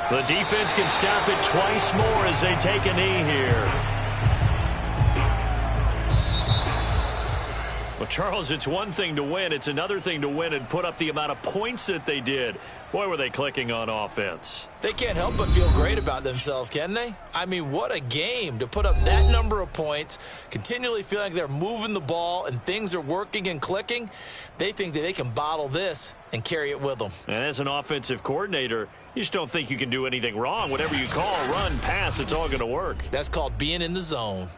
The defense can stop it twice more as they take a knee here. Well, Charles, it's one thing to win. It's another thing to win and put up the amount of points that they did. Boy, were they clicking on offense. They can't help but feel great about themselves, can they? I mean, what a game to put up that number of points, continually feeling like they're moving the ball and things are working and clicking. They think that they can bottle this and carry it with them. And as an offensive coordinator, you just don't think you can do anything wrong. Whatever you call, run, pass, it's all going to work. That's called being in the zone.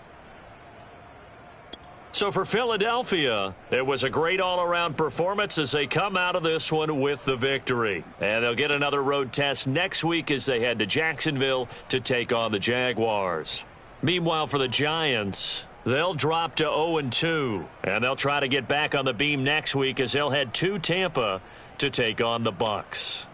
So for Philadelphia, it was a great all-around performance as they come out of this one with the victory. And they'll get another road test next week as they head to Jacksonville to take on the Jaguars. Meanwhile, for the Giants, they'll drop to 0-2. And they'll try to get back on the beam next week as they'll head to Tampa to take on the Bucs.